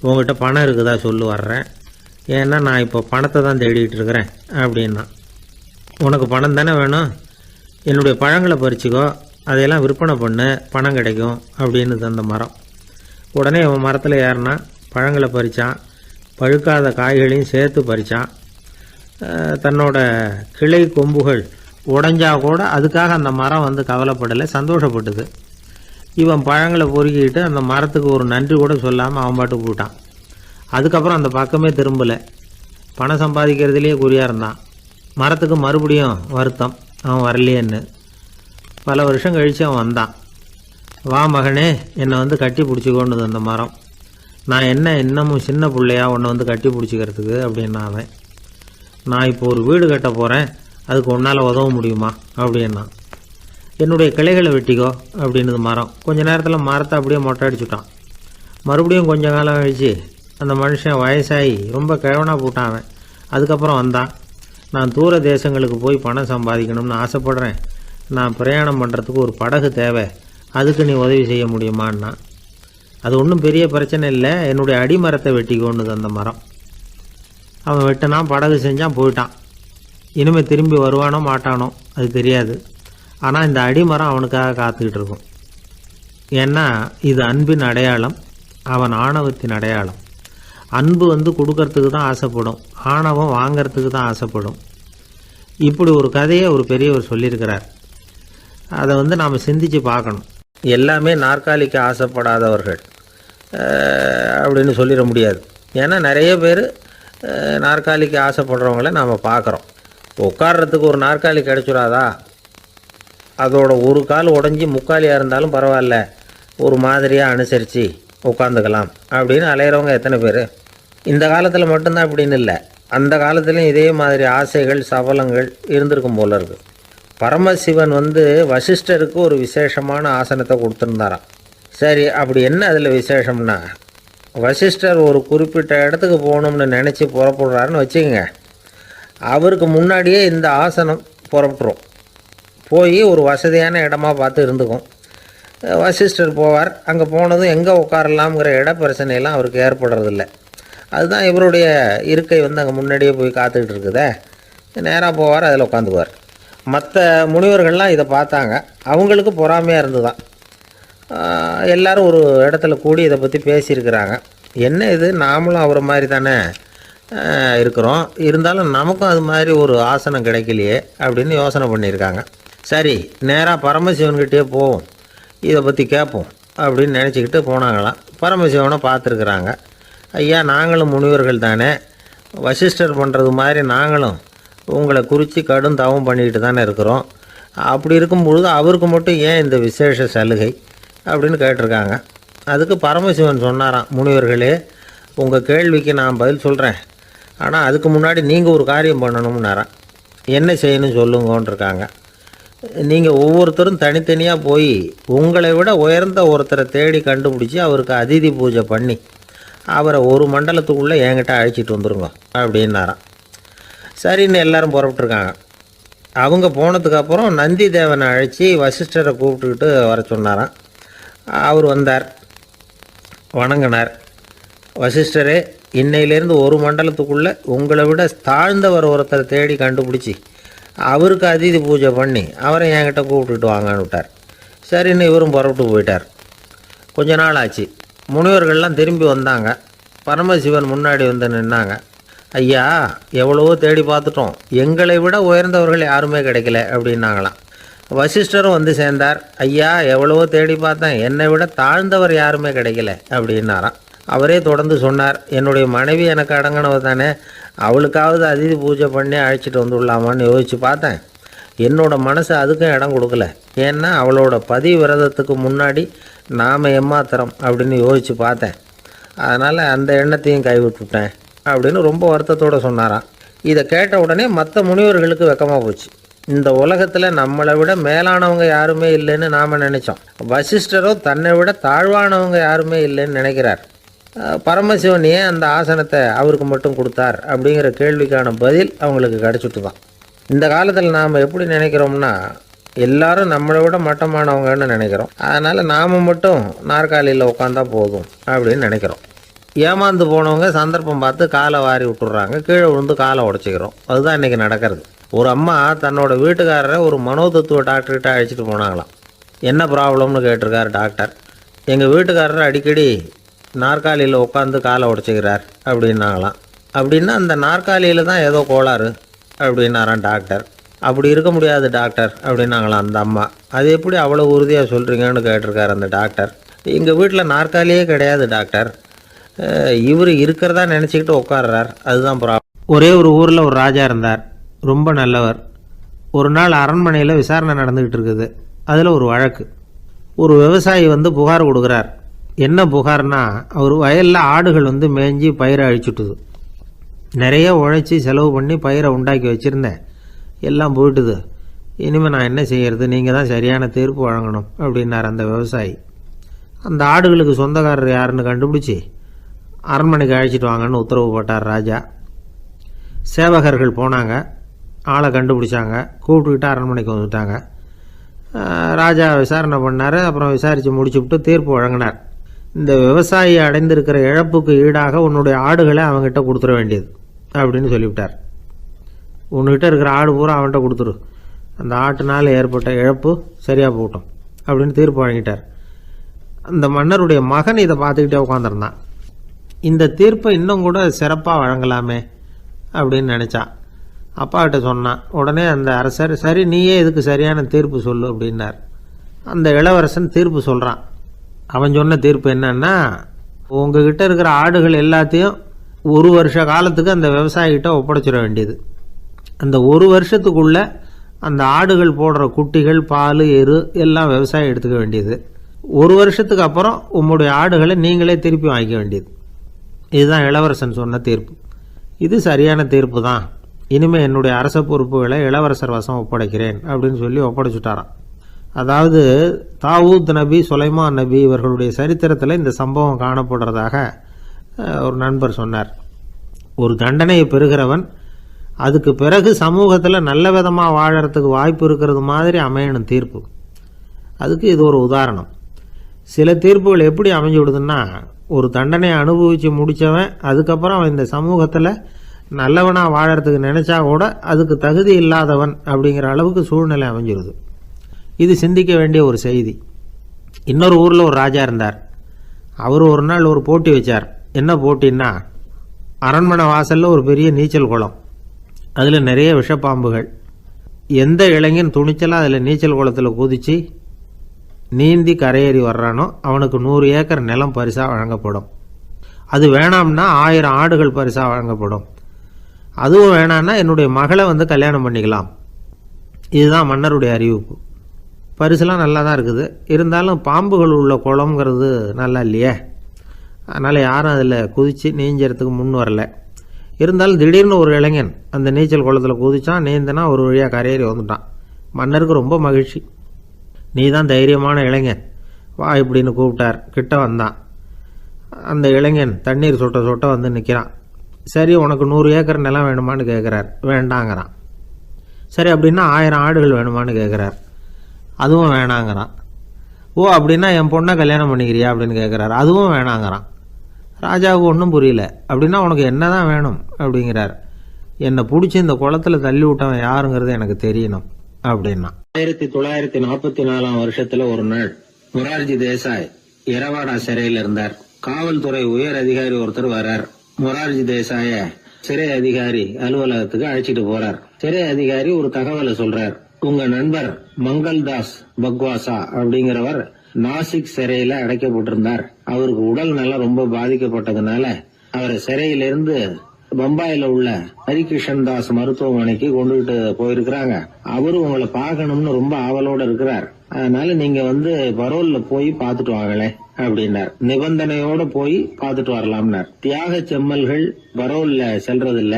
உங்ககிட்ட பணம் இருக்குதா சொல்லு, வர்றேன். ஏன்னா நான் இப்போ பணத்தை தான் தேடிக்கிட்டு இருக்கிறேன் அப்படின்னா. உனக்கு பணம் தானே வேணும், என்னுடைய பழங்களை பறிச்சிக்கோ, அதையெல்லாம் விற்பனை பண்ணு, பணம் கிடைக்கும் அப்படின்னு அந்த மரம். உடனே இவன் மரத்தில் ஏறினான். பழங்களை பறித்தான். பழுக்காத காய்களையும் சேர்த்து பறித்தான். தன்னோட கிளை கொம்புகள் உடைஞ்சா கூட அதுக்காக அந்த மரம் கவலைப்படலை, சந்தோஷப்பட்டுது. இவன் பழங்களை பொறுக்கிட்டு அந்த மரத்துக்கு ஒரு நன்றி கூட சொல்லாமல் அவன் பாட்டு போட்டான். அதுக்கப்புறம் அந்த பக்கமே திரும்பலை. பணம் சம்பாதிக்கிறதுலேயே குறியாக இருந்தான். மரத்துக்கு மறுபடியும் வருத்தம், அவன் வரலையேன்னு. பல வருஷம் கழித்து அவன் வந்தான். வா மகனே, என்னை கட்டி பிடிச்சிக்கோண்டுது அந்த மரம். நான் என்ன இன்னமும் சின்ன பிள்ளையா உன்னை கட்டி பிடிச்சிக்கிறதுக்கு அப்படின்னா அவன். நான் இப்போ ஒரு வீடு கட்ட போகிறேன், அதுக்கு உன்னால் உதவ முடியுமா அப்படின்னா. என்னுடைய கிளைகளை வெட்டிக்கோ அப்படின்னுது மரம். கொஞ்ச நேரத்தில் மரத்தை அப்படியே மொட்டை அடிச்சுட்டான். மறுபடியும் கொஞ்ச காலம் கழிச்சு அந்த மனுஷன் வயசாகி ரொம்ப கிழவனாக போட்டான் அவன். அதுக்கப்புறம் வந்தான். நான் தூர தேசங்களுக்கு போய் பணம் சம்பாதிக்கணும்னு ஆசைப்படுறேன். நான் பிரயாணம் பண்ணுறதுக்கு ஒரு படகு தேவை, அதுக்கு நீ உதவி செய்ய முடியுமான்னா. அது ஒன்றும் பெரிய பிரச்சனை இல்லை, என்னுடைய அடிமரத்தை வெட்டிக்கோன்னுது அந்த மரம். அவன் வெட்டினான், படகு செஞ்சான், போயிட்டான். இனிமேல் திரும்பி வருவானோ மாட்டானோ அது தெரியாது. ஆனால் இந்த அடிமரம் அவனுக்காக காத்துக்கிட்டு இருக்கும். ஏன்னா இது அன்பின் அடையாளம், அவன் ஆணவத்தின் அடையாளம். அன்பு கொடுக்கறதுக்கு தான் ஆசைப்படும், ஆணவம் வாங்கிறதுக்கு தான் ஆசைப்படும். இப்படி ஒரு கதையை ஒரு பெரியவர் சொல்லியிருக்கிறார். அதை நாம் சிந்திச்சு பார்க்கணும். எல்லாமே நாற்காலிக்கு ஆசைப்படாதவர்கள், அப்படின்னு சொல்லிட முடியாது. ஏன்னா நிறைய பேர் நாற்காலிக்கு ஆசைப்படுறவங்கள நாம் பார்க்குறோம். உட்கார்றதுக்கு ஒரு நாற்காலி கிடச்சிடாதா, அதோட ஒரு கால் உடஞ்சி முக்காலியாக இருந்தாலும் பரவாயில்ல, ஒரு மாதிரியாக அனுசரித்து உட்காந்துக்கலாம் அப்படின்னு அலையிறவங்க எத்தனை பேர்? இந்த காலத்தில் மட்டும்தான் அப்படின்னு இல்லை, அந்த காலத்துலேயும் இதே மாதிரி ஆசைகள் சபலங்கள் இருந்திருக்கும் போல இருக்குது. பரமசிவன் வசிஷ்டருக்கு ஒரு விசேஷமான ஆசனத்தை கொடுத்துருந்தாராம். சரி, அப்படி என்ன அதில் விசேஷம்னா, வசிஷ்டர் ஒரு குறிப்பிட்ட இடத்துக்கு போகணும்னு நினச்சி புறப்படுறாருன்னு வச்சுக்கோங்க. அவருக்கு முன்னாடியே இந்த ஆசனம் புறப்பட்டுரும். போய் ஒரு வசதியான இடமா பார்த்து இருந்துக்கும். வசிஷ்டர் போவார். அங்கே போனதும் எங்கே உட்காரலாம்ங்கிற இட பிரச்சனையெல்லாம் அவருக்கு ஏற்படுறதில்ல. அதுதான் இவருடைய இருக்கை அங்கே முன்னாடியே போய் காத்துக்கிட்டு இருக்குதே. நேராக போவார், அதில் உட்காந்துக்குவார். மற்ற முனிவர்கள்லாம் இதை பார்த்தாங்க. அவங்களுக்கு பொறாமையாக இருந்துதான். எல்லோரும் ஒரு இடத்துல கூடி இதை பற்றி பேசியிருக்கிறாங்க. என்ன இது, நாமளும் அவரை மாதிரி தானே இருக்கிறோம், இருந்தாலும் நமக்கும் அது மாதிரி ஒரு ஆசனம் கிடைக்கலையே அப்படின்னு யோசனை பண்ணியிருக்காங்க. சரி, நேராக பரமசிவன்கிட்டே போவோம், இதை பற்றி கேட்போம் அப்படின்னு நினச்சிக்கிட்டு போனாங்களாம். பரமசிவனை பார்த்துருக்குறாங்க. ஐயா, நாங்களும் முனிவர்கள் தானே, வசிஷ்டர் பண்ணுறது மாதிரி நாங்களும் உங்களை குறித்து கடும் தவம் பண்ணிக்கிட்டு தானே இருக்கிறோம். அப்படி இருக்கும் பொழுது அவருக்கு மட்டும் ஏன் இந்த விசேஷ சலுகை அப்படின்னு கேட்டிருக்காங்க. அதுக்கு பரமசிவன் சொன்னாராம், முனிவர்களே, உங்கள் கேள்விக்கு நான் பதில் சொல்கிறேன், ஆனால் அதுக்கு முன்னாடி நீங்கள் ஒரு காரியம் பண்ணணும்னாராம். என்ன செய்யணும் சொல்லுங்கன்றிருக்காங்க. நீங்கள் ஒவ்வொருத்தரும் தனித்தனியாக போய் உங்களை விட உயர்ந்த ஒருத்தரை தேடி கண்டுபிடிச்சி அவருக்கு அதிதி பூஜை பண்ணி அவரை ஒரு மண்டலத்துக்குள்ளே என்கிட்ட அழைச்சிட்டு வந்துருங்க அப்படின்னாராம். சரின்னு எல்லாரும் புறப்பட்டுருக்காங்க. அவங்க போனதுக்கப்புறம் நந்தி தேவனை அழைச்சி வசிஷ்டரை கூப்பிட்டுக்கிட்டு வர சொன்னாராம். அவர் வந்தார், வணங்கினார். வசிஷ்டரே, இன்னையிலேருந்து ஒரு மண்டலத்துக்குள்ளே உங்களை விட தாழ்ந்தவர் ஒருத்தரை தேடி கண்டுபிடிச்சி அவருக்கு அதிதி பூஜை பண்ணி அவரை என்கிட்ட கூப்பிட்டுட்டு வாங்கன்னு விட்டார். சரின்னு இவரும் புறப்பட்டு போயிட்டார். கொஞ்ச நாள் ஆச்சு. முனிவர்கள்லாம் திரும்பி வந்தாங்க. பரமசிவன் முன்னாடி நின்னாங்க. ஐயா, எவ்வளவோ தேடி பார்த்துட்டோம், எங்களை விட உயர்ந்தவர்கள் யாருமே கிடைக்கல அப்படின்னாங்களாம். வசிஷ்டரும் சேர்ந்தார். ஐயா, எவ்வளவோ தேடி பார்த்தேன், என்னை விட தாழ்ந்தவர் யாருமே கிடைக்கல அப்படின்னாராம். அவரே தொடர்ந்து சொன்னார், என்னுடைய மனைவி எனக்கு அடங்கினவ தானே, அவளுக்காவது அதிதி பூஜை பண்ணி அழைச்சிட்டு வந்துடலாமான்னு யோசித்து பார்த்தேன். என்னோட மனசு அதுக்கும் இடம் கொடுக்கல. ஏன்னா அவளோட விரதத்துக்கு முன்னாடி நாம் ஏமாத்திரம் அப்படின்னு யோசித்து பார்த்தேன். அதனால் அந்த எண்ணத்தையும் கைவிட்டுட்டேன் அப்படின்னு ரொம்ப வருத்தத்தோடு சொன்னாராம். இதை கேட்ட உடனே மற்ற முனிவர்களுக்கு வெக்கமாக போச்சு. இந்த உலகத்தில் நம்மளை விட மேலானவங்க யாருமே இல்லைன்னு நாம் நினச்சோம். வசிஷ்டரோ தன்னை விட தாழ்வானவங்க யாருமே இல்லைன்னு நினைக்கிறார். பரமசிவன் ஏன் அந்த ஆசனத்தை அவருக்கு மட்டும் கொடுத்தார் அப்படிங்கிற கேள்விக்கான பதில் அவங்களுக்கு கிடச்சிட்டு தான். இந்த காலத்தில் நாம் எப்படி நினைக்கிறோம்னா, எல்லாரும் நம்மளை விட மட்டமானவங்கன்னு நினைக்கிறோம். அதனால் நாம் மட்டும் நாற்காலியில் உட்காந்தா போதும் அப்படின்னு நினைக்கிறோம். ஏமாந்து போனவங்க சந்தர்ப்பம் பார்த்து காலை வாரி விட்டுடுறாங்க, கீழே விழுந்து காலை உடச்சிக்கிறோம். அதுதான் இன்றைக்கி நடக்கிறது. ஒரு அம்மா தன்னோட வீட்டுக்காரரை ஒரு மனோதத்துவ டாக்டர்கிட்ட அழைச்சிட்டு போனாங்களாம். என்ன ப்ராப்ளம்னு கேட்டிருக்கார் டாக்டர். எங்கள் வீட்டுக்காரர் அடிக்கடி நாற்காலியில் உட்காந்து காலை உடச்சிக்கிறார் அப்படின்னாங்களாம். அப்படின்னா அந்த நாற்காலியில் தான் ஏதோ கோளாறு அப்படின்னாரான் டாக்டர். அப்படி இருக்க முடியாது டாக்டர் அப்படின்னாங்களாம் அந்த அம்மா. அது எப்படி அவ்வளோ உறுதியாக சொல்கிறீங்கன்னு கேட்டிருக்கார் அந்த டாக்டர். எங்கள் வீட்டில் நாற்காலியே கிடையாது டாக்டர், இவர் இருக்கிறதா நினச்சிக்கிட்டு உட்கார்றார், அதுதான் ப்ராப்ளம். ஒரே ஒரு ஊரில் ஒரு ராஜா இருந்தார், ரொம்ப நல்லவர். ஒரு நாள் அரண்மனையில் விசாரணை நடந்துக்கிட்டு இருக்குது. அதில் ஒரு வழக்கு. ஒரு விவசாயி புகார் கொடுக்குறார். என்ன புகார்னா, அவர் வயலில் ஆடுகள் மேய்ஞ்சி பயிரை அழிச்சுட்டுது. நிறைய உழைச்சி செலவு பண்ணி பயிரை உண்டாக்கி வச்சுருந்தேன், எல்லாம் போயிட்டுது. இனிமேல் நான் என்ன செய்கிறது, நீங்கள் தான் சரியான தீர்ப்பு வழங்கணும் அப்படின்னார் அந்த விவசாயி. அந்த ஆடுகளுக்கு சொந்தக்காரர் யாருன்னு கண்டுபிடிச்சி அரண்மனைக்கு அழைச்சிட்டு வாங்கன்னு உத்தரவு போட்டார் ராஜா. சேவகர்கள் போனாங்க, ஆளை கண்டுபிடிச்சாங்க, கூப்பிட்டுக்கிட்டு அரண்மனைக்கு வந்துட்டாங்க. ராஜா விசாரணை பண்ணார். அப்புறம் விசாரித்து முடிச்சுவிட்டு தீர்ப்பு வழங்கினார். இந்த விவசாயி அடைந்திருக்கிற இழப்புக்கு ஈடாக உன்னுடைய ஆடுகளை அவங்ககிட்ட கொடுத்துட வேண்டியது அப்படின்னு சொல்லிவிட்டார். உன்கிட்ட இருக்கிற ஆடு பூரா அவன்கிட்ட கொடுத்துரு, அந்த ஆட்டுனால் ஏற்பட்ட இழப்பு சரியாக போட்டோம் அப்படின்னு தீர்ப்பு வழங்கிட்டார். அந்த மன்னருடைய மகன் இதை பார்த்துக்கிட்டே உட்காந்துருந்தான். இந்த தீர்ப்பை இன்னும் கூட சிறப்பாக வழங்கலாமே அப்படின்னு நினச்சான். அப்பாக்கிட்ட சொன்னான். உடனே அந்த அரசர், சரி நீயே இதுக்கு சரியான தீர்ப்பு சொல்லு அப்படின்னார். அந்த இளவரசன் தீர்ப்பு சொல்கிறான். அவன் சொன்ன தீர்ப்பு என்னன்னா, உங்ககிட்ட இருக்கிற ஆடுகள் எல்லாத்தையும் ஒரு வருஷ காலத்துக்கு அந்த விவசாயிகிட்ட ஒப்படைச்சிட வேண்டியது. அந்த ஒரு வருஷத்துக்குள்ள அந்த ஆடுகள் போடுற குட்டிகள், பால், எரு எல்லாம் விவசாயி எடுத்துக்க வேண்டியது. ஒரு வருஷத்துக்கு அப்புறம் உங்களுடைய ஆடுகளை நீங்களே திருப்பி வாங்கிக்க வேண்டியது. இதுதான் இளவரசன் சொன்ன தீர்ப்பு. இது சரியான தீர்ப்பு தான். இனிமேல் என்னுடைய அரச பொறுப்புகளை இளவரசர் வசம் ஒப்படைக்கிறேன் அப்படின்னு சொல்லி ஒப்படைச்சுட்டாராம். அதாவது தாவூத் நபி, சுலைமான் நபி இவர்களுடைய சரித்திரத்தில் இந்த சம்பவம் காணப்படுறதாக ஒரு நண்பர் சொன்னார். ஒரு தண்டனையை பெறுகிறவன் அதுக்கு பிறகு சமூகத்தில் நல்ல விதமாக வாழறதுக்கு வாய்ப்பு இருக்கிறது மாதிரி அமையணும் தீர்ப்பு. அதுக்கு இது ஒரு உதாரணம். சில தீர்ப்புகள் எப்படி அமைஞ்சு விடுதுன்னா, ஒரு தண்டனையை அனுபவித்து முடித்தவன் அதுக்கப்புறம் அவன் இந்த சமூகத்தில் நல்லவனாக வாழறதுக்கு நினச்சா கூட அதுக்கு தகுதி இல்லாதவன் அப்படிங்கிற அளவுக்கு சூழ்நிலை அமைஞ்சிருது. இது சிந்திக்க வேண்டிய ஒரு செய்தி. இன்னொரு ஊரில் ஒரு ராஜா இருந்தார். அவர் ஒரு நாள் ஒரு போட்டி வச்சார். என்ன போட்டின்னா, அரண்மனை வாசலில் ஒரு பெரிய நீச்சல் குளம், அதில் நிறைய விஷப்பாம்புகள். எந்த இளைஞன் துணிச்சலாக அதில் நீச்சல் குளத்தில் குதித்து நீந்தி கரையேறி வர்றானோ அவனுக்கு 100 ஏக்கர் நிலம் பரிசாக வழங்கப்படும். அது வேணாம்னா 1000 ஆடுகள் பரிசாக வழங்கப்படும். அதுவும் வேணான்னா என்னுடைய மகளை வந்து கல்யாணம் பண்ணிக்கலாம். இதுதான் மன்னருடைய அறிவிப்பு. பரிசுலாம் நல்லா தான் இருக்குது. இருந்தாலும் பாம்புகள் உள்ள குளம்ங்கிறது நல்லா இல்லையே. அதனால் யாரும் அதில் குதித்து நீஞ்சறதுக்கு முன் வரல. இருந்தாலும் திடீர்னு ஒரு இளைஞன் அந்த நீச்சல் குளத்தில் குதித்தான். நீந்தினா ஒரு வழியாக கரையேறி வந்துட்டான். மன்னருக்கு ரொம்ப மகிழ்ச்சி. நீ தான் தைரியமான இளைஞன், வா இப்படின்னு கூப்பிட்டார். கிட்ட வந்தான். அந்த இளைஞன் தண்ணீர் சொட்ட சொட்ட வந்து நிற்கிறான். சரி, உனக்கு 100 ஏக்கர் நிலம் வேணுமான்னு கேட்குறார். வேண்டாங்கிறான். சரி, அப்படின்னா 1000 ஆடுகள் வேணுமான்னு கேட்குறார். அதுவும் வேணாங்கிறான். ஓ, அப்படின்னா என் பொண்ணை கல்யாணம் பண்ணிக்கிறியா அப்படின்னு கேட்குறாரு. அதுவும் வேணாங்கிறான். ராஜாவுக்கு ஒன்றும் புரியல. அப்படின்னா உனக்கு என்ன தான் வேணும் அப்படிங்கிறார். என்னை பிடிச்சி இந்த குளத்தில் தள்ளி விட்டவன் யாருங்கிறது எனக்கு தெரியணும் அப்படின்னா. 1944 வருஷத்துல ஒரு நாள் மொரார்ஜி தேசாய் எரவாடா சிறையில் இருந்தார். காவல்துறை உயர் அதிகாரி ஒருத்தர் வர்றார். மொரார்ஜி தேசாய சிறை அதிகாரி அலுவலகத்துக்கு அழைச்சிட்டு போறார். சிறை அதிகாரி ஒரு தகவலை சொல்றார். உங்க நண்பர் மங்கள்தாஸ் பக்வாசா அப்படிங்கிறவர் நாசிக் சிறையில அடைக்கப்பட்டிருந்தார். அவருக்கு உடல் நலம் ரொம்ப பாதிக்கப்பட்டதுனால அவரை சிறையிலிருந்து பம்பாயில உள்ள ஹரிகிருஷ்ணன் தாஸ் மருத்துவமனைக்கு கொண்டுகிட்டு போயிருக்கிறாங்க. அவரு உங்களை பார்க்கணும்னு ரொம்ப ஆவலோட இருக்கிறார். அதனால நீங்க வந்து பரோல்ல போய் பாத்துட்டு வாங்களே அப்படின்னார். நிபந்தனையோட போய் பாத்துட்டு வரலாம்னார். தியாக செம்மல்கள் பரோல்ல செல்றது இல்ல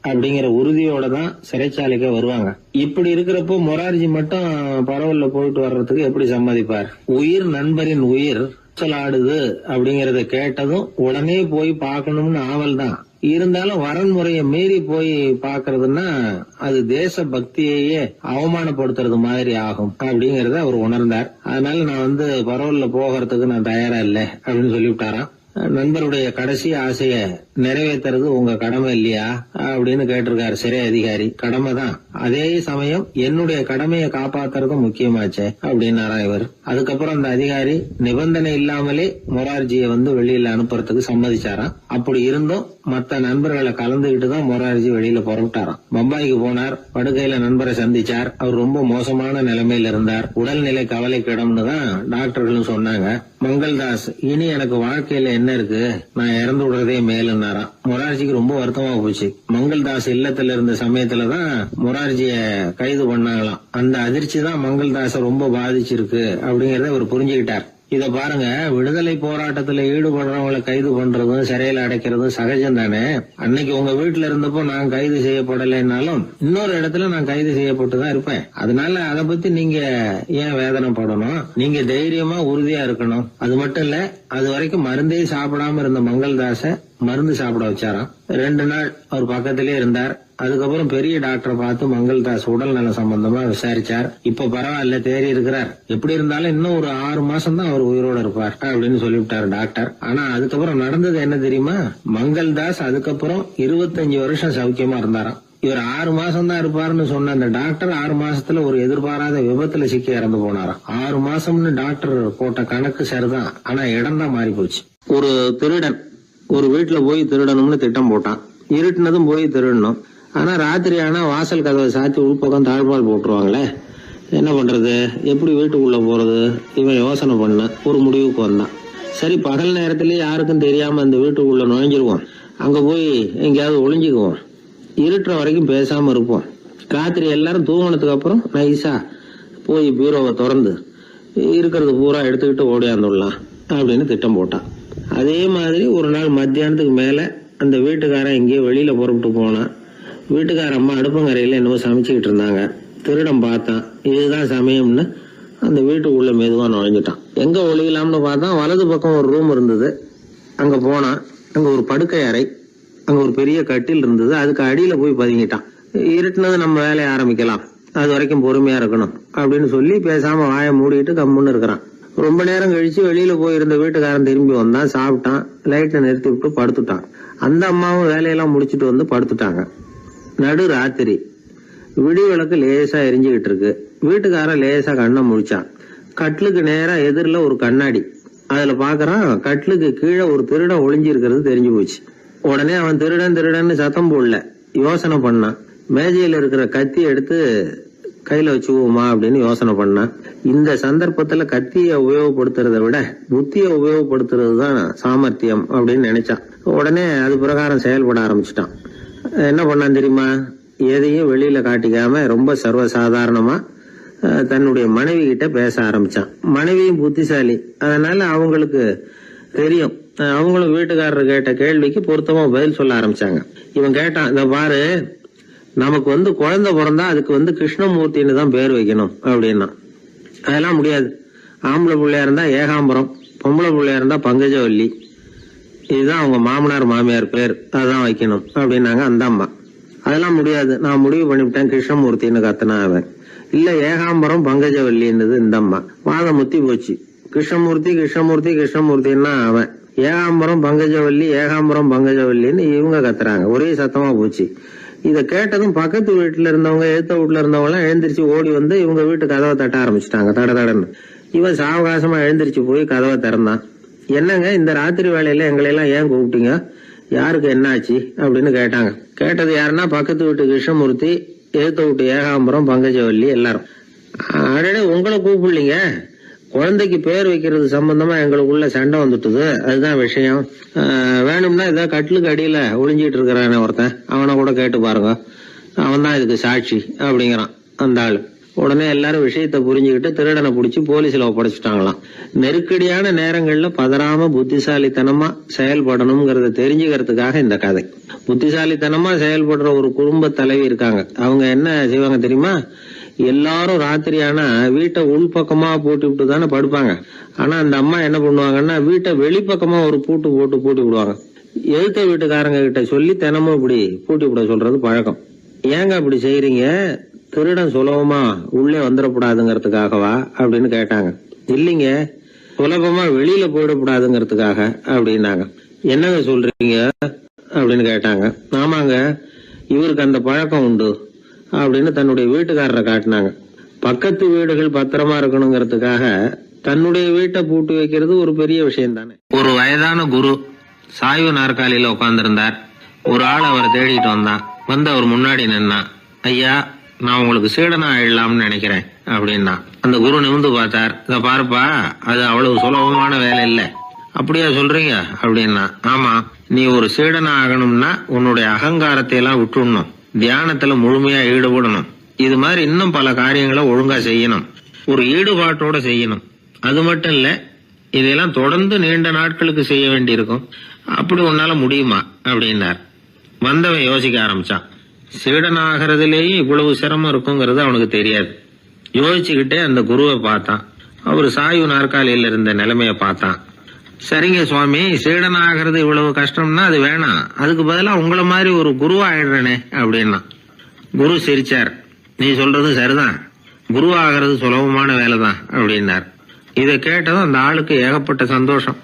அப்படிங்கிற உறுதியோட தான் சிறைச்சாலைக்கு வருவாங்க. இப்படி இருக்கிறப்போ மொரார்ஜி மட்டும் பரோல்ல போயிட்டு வர்றதுக்கு எப்படி சம்மதிப்பார்? உயிர் நண்பரின் உயிர் சொல்லாடுது அப்படிங்கறத கேட்டதும் உடனே போய் பார்க்கணும்னு ஆவல் தான். இருந்தாலும் வரன்முறையை மீறி போய் பாக்குறதுன்னா அது தேச பக்தியையே அவமானப்படுத்துறது மாதிரி ஆகும் அப்படிங்கறத அவர் உணர்ந்தார். அதனால நான் வந்து பரோல்ல போகிறதுக்கு நான் தயாரா இல்லை அப்படின்னு சொல்லிவிட்டாராம். நண்பருடைய கடைசி ஆசைய நிறைவேற்றுறது உங்க கடமை இல்லையா அப்படின்னு கேட்டிருக்காரு சிறை அதிகாரி. கடமை தான், அதே சமயம் என்னுடைய கடமையை காப்பாத்துறதும் முக்கியமாச்சே அப்படின்னாரா இவர். அதுக்கப்புறம் அந்த அதிகாரி நிபந்தனை இல்லாமலே மொரார்ஜியை வந்து வெளியில அனுப்புறதுக்கு சம்மதிச்சாராம். அப்படி இருந்தும் மத்த நண்பர்களை கலந்துகிட்டு தான் மொரார்ஜி வெளியில புறப்பட்டாராம். பம்பாய்க்கு போனார். படுக்கையில நண்பரை சந்திச்சார். அவர் ரொம்ப மோசமான நிலைமையில இருந்தார். உடல்நிலை கவலைக்கிடம்னு தான் டாக்டர்களும் சொன்னாங்க. மங்கள்தாஸ், இனி எனக்கு வாழ்க்கையில என்ன இருக்கு, நான் இறந்து விடுறதே மேலுன்னாராம். மொரார்ஜிக்கு ரொம்ப வருத்தமா போச்சு. மங்கள்தாஸ் இல்லத்துல இருந்த சமயத்துலதான் மொரார்ஜிய கைது பண்ணாங்களாம். அந்த அதிர்ச்சி தான் மங்கள்தாஸ ரொம்ப பாதிச்சிருக்கு அப்படிங்கறத அவர் புரிஞ்சுக்கிட்டார். இத பாருங்க, விடுதலை போராட்டத்துல ஈடுபடுறவங்களை கைது பண்றதும் சிறையில அடைக்கிறதும் சகஜம் தானே. அன்னைக்கு உங்க வீட்டுல இருந்தப்போ நான் கைது செய்யப்படலைன்னாலும் இன்னொரு இடத்துல நான் கைது செய்யப்பட்டுதான் இருப்பேன். அதனால அதை பத்தி நீங்க ஏன் வேதனைப்படணும்? நீங்க தைரியமா உறுதியா இருக்கணும். அது மட்டும் இல்ல, அது வரைக்கும் மருந்தே சாப்பிடாம இருந்த மங்கள்தாஸ மருந்து சாப்பிட வச்சாராம். 2 நாள் அவர் பக்கத்திலே இருந்தார். அதுக்கப்புறம் பெரிய டாக்டரை பார்த்து மங்கள்தாஸ் உடல் நல சம்பந்தமா விசாரிச்சார். இப்ப பரவாயில்ல, தேறி இருக்கிறார். எப்படி இருந்தாலும் இன்னும் ஒரு 6 மாசம் தான் அவர் உயிரோட இருப்பார் அப்படின்னு சொல்லிவிட்டாரு டாக்டர். ஆனா அதுக்கப்புறம் நடந்தது என்ன தெரியுமா? மங்கள்தாஸ் அதுக்கப்புறம் 25 வருஷம் சௌக்கியமா இருந்தாராம். இவர் 6 மாசம் தான் இருப்பாருன்னு சொன்ன அந்த டாக்டர் 6 மாசத்துல ஒரு எதிர்பாராத விபத்துல சிக்கி இறந்து போனாராம். 6 மாசம்னு டாக்டர் போட்ட கணக்கு சரிதான், ஆனா இடம் தான் மாறி போச்சு. ஒரு திருடன் ஒரு வீட்டுல போய் திருடணும்னு திட்டம் போட்டான். இருட்டுனதும் போய் திருடணும். ஆனா ராத்திரி ஆனா வாசல் கதவை சாத்தி உள்பக்கம் தாழ்பால் போட்டுருவாங்களே, என்ன பண்றது, எப்படி வீட்டுக்குள்ள போறது? இவன் யோசனை பண்ண ஒரு முடிவுக்கு வந்தான். சரி பகல் நேரத்திலேயே யாருக்கும் தெரியாம அந்த வீட்டுக்குள்ள நுழைஞ்சிருவோம். அங்க போய் எங்கேயாவது ஒளிஞ்சுக்குவோம். இருட்டுற வரைக்கும் பேசாம இருப்போம். ராத்திரி எல்லாரும் தூங்கினதுக்கு அப்புறம் நைஸா போய் பீரோவை திறந்து இருக்கிறது பூரா எடுத்துக்கிட்டு ஓடியாந்துடலாம் அப்படின்னு திட்டம் போட்டான். அதே மாதிரி ஒரு நாள் மத்தியானத்துக்கு மேல அந்த வீட்டுக்காரன் எங்கேயோ வெளியில புறப்பட்டு போனான். வீட்டுக்கார அம்மா அடுப்பங்கரையில என்னவோ சமைச்சுக்கிட்டு இருந்தாங்க. திருடன் பார்த்தான். இதுதான் சமயம்னு அந்த வீட்டுக்குள்ள மெதுவா நுழைஞ்சிட்டான். எங்க ஒளியலாம்னு பார்த்தா வலது பக்கம் ஒரு ரூம் இருந்தது. அங்க போனான். அங்க ஒரு படுக்கை அறை, அங்க ஒரு பெரிய கட்டில் இருந்தது. அதுக்கு அடியில போய் பதுங்கிட்டான். இருட்டுனது நம்ம வேலையை ஆரம்பிக்கலாம், அது வரைக்கும் பொறுமையா இருக்கணும் அப்படின்னு சொல்லி பேசாம வாயை மூடிட்டு கம்முன்னு இருக்கிறான். ரொம்ப நேரம் கழிச்சு வெளியில போயிருந்த வீட்டுக்காரன் திரும்பி வந்தான். சாப்பிட்டான். லைட்டை நிறுத்தி விட்டு படுத்துட்டான். அந்த அம்மாவும் வேலையெல்லாம் முடிச்சுட்டு வந்து படுத்துட்டாங்க. நடு ராத்திரி. விடி விளக்கு லேசா எரிஞ்சுக்கிட்டு இருக்கு. வீட்டுக்காரன் லேசா கண்ணை முடிச்சான். கட்லுக்கு நேரா எதிரில் ஒரு கண்ணாடி. அதுல பாக்குறான், கட்லுக்கு கீழே ஒரு திருடன் ஒளிஞ்சு இருக்கிறது தெரிஞ்சு போச்சு. உடனே அவன் திருடன் திருடன்னு சத்தம் போடல, யோசனை பண்ணான். மேஜையில இருக்கிற கத்தி எடுத்து கையில வச்சுக்குவோமா அப்படின்னு யோசனை பண்ணான். இந்த சந்தர்ப்பத்துல கத்தியை உபயோகப்படுத்துறதை விட புத்தியை உபயோகப்படுத்துறது தான் சாமர்த்தியம் அப்படின்னு நினைச்சான். உடனே அது பிரகாரம் செயல்பட ஆரம்பிச்சிட்டான். என்ன பண்ணான் தெரியுமா? எதையும் வெளியில காட்டிக்காம ரொம்ப சர்வசாதாரணமா தன்னுடைய மனைவி கிட்ட பேச ஆரம்பிச்சான். மனைவியும் புத்திசாலி, அதனால அவங்களுக்கு தெரியும். அவங்களும் வீட்டுக்காரர் கேட்ட கேள்விக்கு பொருத்தமா பதில் சொல்ல ஆரம்பிச்சாங்க. இவன் கேட்டான், இந்த பாரு, நமக்கு குழந்தை பிறந்தா அதுக்கு கிருஷ்ணமூர்த்தின்னு தான் பேர் வைக்கணும் அப்படின்னா. அதெல்லாம் முடியாது. ஆம்பளை பிள்ளையா இருந்தா ஏகாம்பரம், பொம்பளை பிள்ளையா இருந்தா பங்கஜவல்லி, இதுதான் அவங்க மாமனார் மாமியார் பேர், அதான் வைக்கணும் அப்படின்னாங்க அந்த அம்மா. அதெல்லாம் முடியாது, நான் முடிவு பண்ணிவிட்டேன் கிருஷ்ணமூர்த்தின்னு கத்துனா அவன். இல்ல ஏகாம்பரம் பங்கஜவல்லின்றது இந்த அம்மா. வாதம் முத்தி போச்சு. கிருஷ்ணமூர்த்தி கிருஷ்ணமூர்த்தி கிருஷ்ணமூர்த்தின்னா அவன். ஏகாம்பரம் பங்கஜவல்லி ஏகாம்பரம் பங்கஜவல்லின்னு இவங்க கத்துறாங்க. ஒரே சத்தமா போச்சு. இத கேட்டதும் பக்கத்து வீட்டுல இருந்தவங்க, எழுத்த வீட்டுல இருந்தவங்க எல்லாம் எழுந்திரிச்சு ஓடி வந்து இவங்க வீட்டு கதவை தட்ட ஆரம்பிச்சுட்டாங்க. தடன்னு. இவன் சாவகாசமா எழுந்திரிச்சு போய் கதவை திறந்தான். என்னங்க இந்த ராத்திரி வேலையில எங்களை எல்லாம் ஏன் கூப்பிட்டீங்க, யாருக்கு என்னாச்சு அப்படின்னு கேட்டாங்க. கேட்டது யாருன்னா பக்கத்து வீட்டு கிருஷ்ணமூர்த்தி, எழுத்த வீட்டு ஏகாம்பரம் பங்கஜவல்லி எல்லாரும். அடடே, உங்களை கூப்பிடலீங்க, குழந்தைக்கு பேர் வைக்கிறது சம்பந்தமா எங்களுக்குள்ள சண்டை வந்துட்டுது, அதுதான் விஷயம். வேணும்னா இதை கட்டிலுக்கு அடியில ஒளிஞ்சிட்டு இருக்கிறானே ஒருத்தன், அவனை கூட கேட்டு பாருங்க, அவன் தான் இதுக்கு சாட்சி அப்படிங்கிறான் அந்த ஆளு. உடனே எல்லாரும் விஷயத்த புரிஞ்சுக்கிட்டு திருடனை பிடிச்சி போலீஸ்ல ஒப்படைச்சிட்டாங்களாம். நெருக்கடியான நேரங்கள்ல பதறாம புத்திசாலித்தனமா செயல்படணுங்கிறத தெரிஞ்சுக்கிறதுக்காக இந்த கதை. புத்திசாலித்தனமா செயல்படுற ஒரு குடும்ப தலைவி இருக்காங்க. அவங்க என்ன செய்வாங்க தெரியுமா? எல்லாரும் ராத்திரி ஆனா வீட்டை உள்பக்கமா போட்டு விட்டு தானே படுப்பாங்க. ஆனா அந்த அம்மா என்ன பண்ணுவாங்கன்னா, வீட்டை வெளிப்பக்கமா ஒரு பூட்டு போட்டு பூட்டி விடுவாங்க. எழுத்த வீட்டுக்காரங்க கிட்ட சொல்லி தினமும் இப்படி பூட்டி விட சொல்றது பழக்கம். ஏங்க அப்படி செய்யறீங்க, திருடன் சுலபமா உள்ளே வந்துடக்கூடாதுங்கிறதுக்காகவா அப்படின்னு கேட்டாங்க. இல்லைங்க, சுலபமா வெளியில போயிடக்கூடாதுங்கிறதுக்காக அப்படின்னாங்க. என்னங்க சொல்றீங்க அப்படின்னு கேட்டாங்க. ஆமாங்க, இவருக்கு அந்த பழக்கம் உண்டு அப்படின்னு தன்னுடைய வீட்டுக்காரரை காட்டினாங்க. பக்கத்து வீடுகள் பத்திரமா இருக்கணுங்கிறதுக்காக தன்னுடைய வீட்டை பூட்டி வைக்கிறது ஒரு பெரிய விஷயம் தானே. ஒரு வயதான குரு சாய்வு நாற்காலியில உட்கார்ந்திருந்தார். ஒரு ஆள் அவரை தேடிட்டு வந்தான். வந்து அவர் முன்னாடி நின்னான். ஐயா, நான் உங்களுக்கு சீடனா ஆயிடலாம்னு நினைக்கிறேன் அப்படின்னா. அந்த குரு நிமிந்து பார்த்தார். இத பாருப்பா, அது அவ்வளவு சுலபமான வேலை இல்லை. அப்படியா சொல்றீங்க அப்படின்னா. ஆமா, நீ ஒரு சீடனா ஆகணும்னா உன்னுடைய அகங்காரத்தை எல்லாம் விட்டுடணும், தியானத்துல முழுமையா ஈடுபடணும், இது மாதிரி இன்னும் பல காரியங்களை ஒழுங்கா செய்யணும், ஒரு ஈடுபாட்டோட செய்யணும். அது மட்டும் இல்ல, இதெல்லாம் தொடர்ந்து நீண்ட நாட்களுக்கு செய்ய வேண்டி இருக்கும். அப்படி உன்னால முடியுமா அப்படின்னார். வந்தவன் யோசிக்க ஆரம்பிச்சான். சீடனாகிறதுலேயே இவ்வளவு சிரமம் இருக்குங்கிறது அவனுக்கு தெரியாது. யோசிச்சுக்கிட்டே அந்த குருவை பார்த்தான். அவர் சாய்வு நாற்காலியில இருந்த நிலைமைய பார்த்தான். சரிங்க சுவாமி, சீடனாகிறது இவ்வளவு கஷ்டம்னா அது வேணாம், அதுக்கு பதிலா உங்களை மாதிரி ஒரு குருவா ஆயிடுறேனே அப்படின்னா. குரு சிரிச்சார். நீ சொல்றது சரிதான், குருவாகிறது சுலபமான வேலைதான் அப்படின்னார். இதை கேட்டதும் அந்த ஆளுக்கு ஏகப்பட்ட சந்தோஷம்.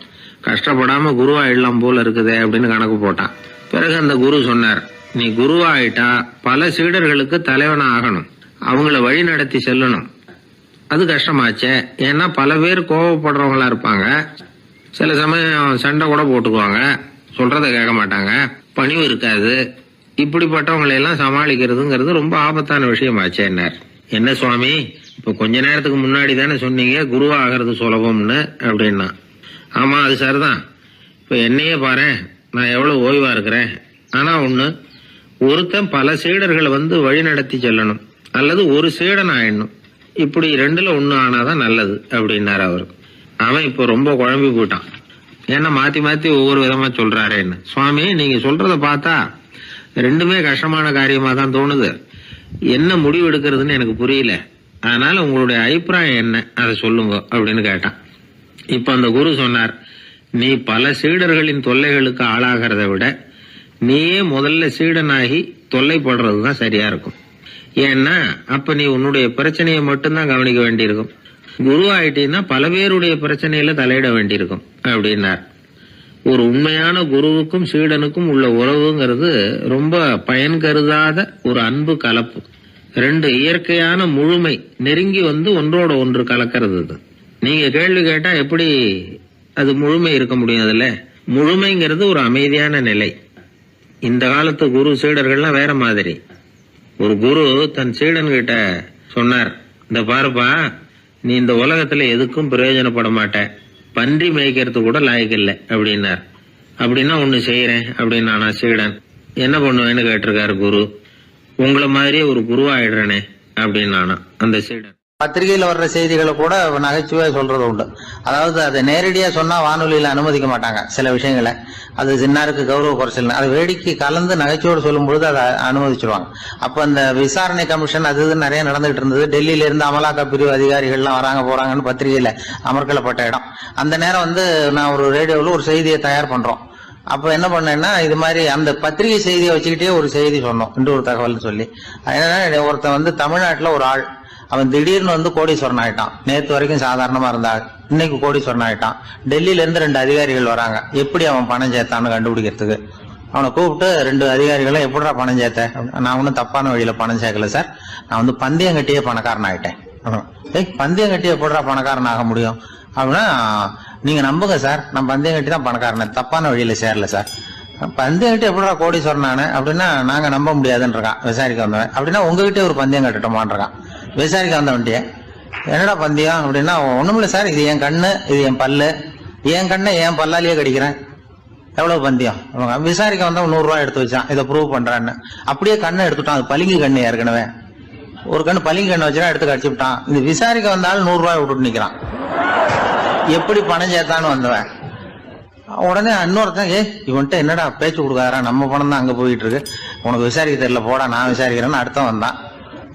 கஷ்டப்படாம குருவாயிடலாம் போல இருக்குதே அப்படின்னு கணக்கு போட்டான். பிறகு அந்த குரு சொன்னார், நீ குருவாயிட்டா பல சீடர்களுக்கு தலைவனா ஆகணும், அவங்கள வழி நடத்தி செல்லணும். அது கஷ்டமாச்சே. ஏன்னா பல பேர் கோபப்படுறவங்களா இருப்பாங்க, சில சமயம் சண்டை கூட போட்டுக்குவாங்க, சொல்றத கேட்க மாட்டாங்க, பணிவு இருக்காது. இப்படிப்பட்டவங்களை எல்லாம் சமாளிக்கிறதுங்கிறது ரொம்ப ஆபத்தான விஷயமாச்சேன்னார். என்ன சுவாமி, இப்ப கொஞ்ச நேரத்துக்கு முன்னாடி தானே சொன்னீங்க குருவா ஆகிறது சுலபம்னு அப்படின்னா. ஆமா, அது சரிதான். இப்ப என்னையே பாரு, நான் எவ்வளவு ஓய்வா இருக்கிறேன். ஆனா ஒண்ணு, ஒருத்தன் பல சீடர்களை வழி நடத்தி செல்லணும், அல்லது ஒரு சீடன் ஆயிடணும். இப்படி ரெண்டுல ஒண்ணு ஆனாதான் நல்லது அப்படின்னாரு அவரு. அவன் இப்ப ரொம்ப குழம்பி போயிட்டான். ஏன்னா மாத்தி மாத்தி ஒவ்வொரு விதமா சொல்றாருன்னு. சுவாமி, நீங்க சொல்றத பார்த்தா ரெண்டுமே கஷ்டமான காரியமா தான் தோணுது. என்ன முடிவு எடுக்கிறதுன்னு எனக்கு புரியல. அதனால உங்களுடைய அபிப்பிராயம் என்ன, அதை சொல்லுங்க அப்படின்னு கேட்டான். இப்ப அந்த குரு சொன்னார், நீ பல சீடர்களின் தொல்லைகளுக்கு ஆளாகிறத விட நீயே முதல்ல சீடனாகி தொல்லைப்படுறதுதான் சரியா இருக்கும். ஏன்னா அப்ப நீ உன்னுடைய பிரச்சனையை மட்டும்தான் கவனிக்க வேண்டியிருக்கும். குரு ஆயிட்டீன்னா பல பேருடைய பிரச்சனையில தலையிட வேண்டியிருக்கும் அப்படின்னார். ஒரு உண்மையான குருவுக்கும் சீடனுக்கும் உள்ள உறவுங்கிறது ரொம்ப பயன் கருதாத ஒரு அன்பு கலப்பு. ரெண்டு இயற்கையான முழுமை நெருங்கி ஒன்றோட ஒன்று கலக்கிறது. நீங்க கேள்வி கேட்டா எப்படி அது முழுமை இருக்க முடியும்? அதுல முழுமைங்கிறது ஒரு அமைதியான நிலை. இந்த காலத்து குரு சீடர்கள்லாம் வேற மாதிரி. ஒரு குரு தன் சீடன் கிட்ட சொன்னார், இந்த பாருப்பா, நீ இந்த உலகத்துல எதுக்கும் பிரயோஜனப்பட மாட்ட, பன்றி மேய்க்கிறது கூட லாய்க்கில்லை அப்படின்னார். அப்படின்னா ஒண்ணு செய்யறேன் அப்படின்னு நானா சீடன். என்ன பண்ணுவேன்னு கேட்டிருக்காரு குரு. உங்களை மாதிரியே ஒரு குருவாயிடுறேனே அப்படின்னு நானா அந்த சீடன். பத்திரிகையில வர்ற செய்திகளை கூட நகைச்சுவையா சொல்றது உண்டு. அதாவது அதை நேரடியா சொன்னா வானொலியில அனுமதிக்க மாட்டாங்க சில விஷயங்களை. அது சின்னாருக்கு கௌரவ குறைச்சல். அதை வேடிக்கை கலந்து நகைச்சுவோடு சொல்லும் பொழுது அதை அனுமதிச்சிருவாங்க. அப்ப அந்த விசாரணை கமிஷன் அது இது நிறைய நடந்துகிட்டு இருந்தது. டெல்லியில இருந்து அமலாக்க பிரிவு அதிகாரிகள்லாம் வராங்க போறாங்கன்னு பத்திரிகையில அமர்க்கலப்பட்ட இடம். அந்த நேரம் நான் ஒரு ரேடியோவில் ஒரு செய்தியை தயார் பண்றோம். அப்ப என்ன பண்ணேன்னா, இது மாதிரி அந்த பத்திரிகை செய்தியை வச்சுக்கிட்டே ஒரு செய்தி சொன்னோம், இன்னொரு தகவல் சொல்லி. அதனால ஒருத்தன் தமிழ்நாட்டுல ஒரு ஆள், அவன் திடீர்னு கோடீஸ்வரன் ஆயிட்டான். நேற்று வரைக்கும் சாதாரணமா இருந்தாள், இன்னைக்கு கோடீஸ்வரன் ஆயிட்டான். டெல்லியில இருந்து 2 அதிகாரிகள் வராங்க, எப்படி அவன் பணம் சேர்த்தான்னு கண்டுபிடிக்கிறதுக்கு. அவனை கூப்பிட்டு 2 அதிகாரிகளும் எப்படிடா பணம் சேர்த்த? நான் ஒன்னும் தப்பான வழியில பணம் சேர்க்கல சார், நான் பந்தயம் கட்டியே பணக்காரன் ஆயிட்டேன். பந்தயம் கட்டி எப்படிடா பணக்காரன் ஆக முடியும் அப்படின்னா, நீங்க நம்புங்க சார், நான் பந்தயம் கட்டி தான் பணக்காரன், தப்பான வழியில சேரல சார். பந்தயம் கட்டி எப்படிடா கோடீஸ்வரன் ஆனே அப்படின்னா, நாங்க நம்ப முடியாதுன்னு இருக்கான் விசாரிக்க வந்தவன். அப்படின்னா உங்ககிட்ட ஒரு பந்தயம் கட்டட்டுமான் இருக்கான் விசாரிக்க வந்த வண்டிய. என்னடா பந்தயம் அப்படின்னா, ஒண்ணுமில்ல சார், இது என் கண்ணு, இது என் பல்லு, என் கண்ணை என் பல்லாலேயே கடிக்கிறேன், எவ்வளவு பந்தயம். விசாரிக்க வந்தா 100 ரூபாய் எடுத்து வச்சான், இதை ப்ரூவ் பண்றான்னு. அப்படியே கண்ணை எடுத்துட்டான். அது பளிங்கு கண்ணு, ஏற்கனவே ஒரு கண்ணு பளிங்கு கண்ணு வச்சுனா எடுத்து கடிச்சு விட்டான். இது விசாரிக்க வந்தாலும் 100 ரூபாய் விட்டுட்டு நிக்கிறான். எப்படி பணம் சேர்த்தான்னு வந்தவன். உடனே இன்னொருத்தன், இவன்ட்ட என்னடா பேச்சு கொடுக்காரா, நம்ம பணம் தான் அங்க போயிட்டு இருக்கு, உனக்கு விசாரிக்க தெரியல, போடா நான் விசாரிக்கிறேன்னு அடுத்த வந்தான்.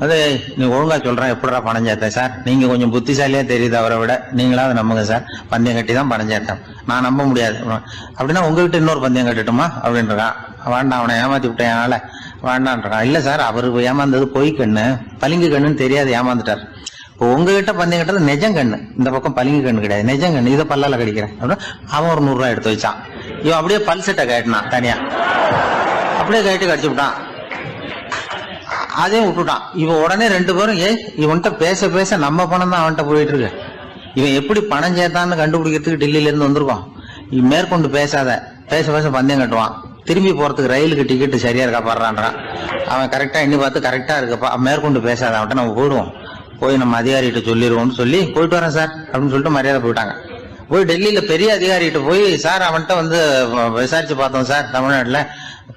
அது நீ ஒழுங்கா சொல்றேன், எப்படிடா பணம் சேர்த்தேன் சார், நீங்க கொஞ்சம் புத்திசாலியா தெரியுது அவரை விட, நீங்களாவது நம்புங்க சார், பந்தயம் கட்டி தான் பணம் சேர்த்தேன், நான் நம்ப முடியாது. அப்படின்னா உங்ககிட்ட இன்னொரு பந்தயம் கட்டட்டுமா அப்படின்றான். வேண்டாம், அவனை ஏமாத்தி விட்டேன் என்னால, வேண்டான்றான். இல்ல சார், அவரு ஏமாந்தது பொய் கண்ணு, பளிங்கு கண்ணுன்னு தெரியாது, ஏமாந்துட்டார். இப்போ உங்ககிட்ட பந்தயம் கட்டது நெஜம் கண்ணு, இந்த பக்கம் பளிங்கு கண்ணு கிடையாது, நெஜம் கண்ணு, இதை பல்லால கடிக்கிறேன் அப்படின்னு அவன் ஒரு 100 ரூபாய் எடுத்து வச்சான். இவன் அப்படியே பல்செட்டை கட்டினான் தனியா, அப்படியே கட்டி கடிச்சு விட்டான். அதையும் விட்டுட்டான். இவன் உடனே 2 பேரும், இவன்கிட்ட பேச பேச நம்ம பணம் தான் அவன்கிட்ட போயிட்டு இருக்கு, இவன் எப்படி பணம் சேர்த்தான்னு கண்டுபிடிக்கிறதுக்கு டெல்லியில இருந்து வந்திருக்கோம், மேற்கொண்டு பேசாத, பேச பேச பந்தயம் கட்டுவான். திரும்பி போறதுக்கு ரயிலுக்கு டிக்கெட்டு சரியா இருக்கா பாடுறான்றான். அவன் கரெக்டா எண்ணி பார்த்து கரெக்டா இருக்குப்பா, மேற்கொண்டு பேசாத, அவன்கிட்ட நம்ம போயிடுவோம், போய் நம்ம அதிகாரிகிட்ட சொல்லிடுவோம்னு சொல்லி போயிட்டு வரேன் சார் அப்படின்னு சொல்லிட்டு மரியாதை போயிட்டாங்க. போய் டெல்லியில பெரிய அதிகாரிகிட்ட போய், சார் அவன்கிட்ட விசாரிச்சு பார்த்தோம் சார், தமிழ்நாட்டுல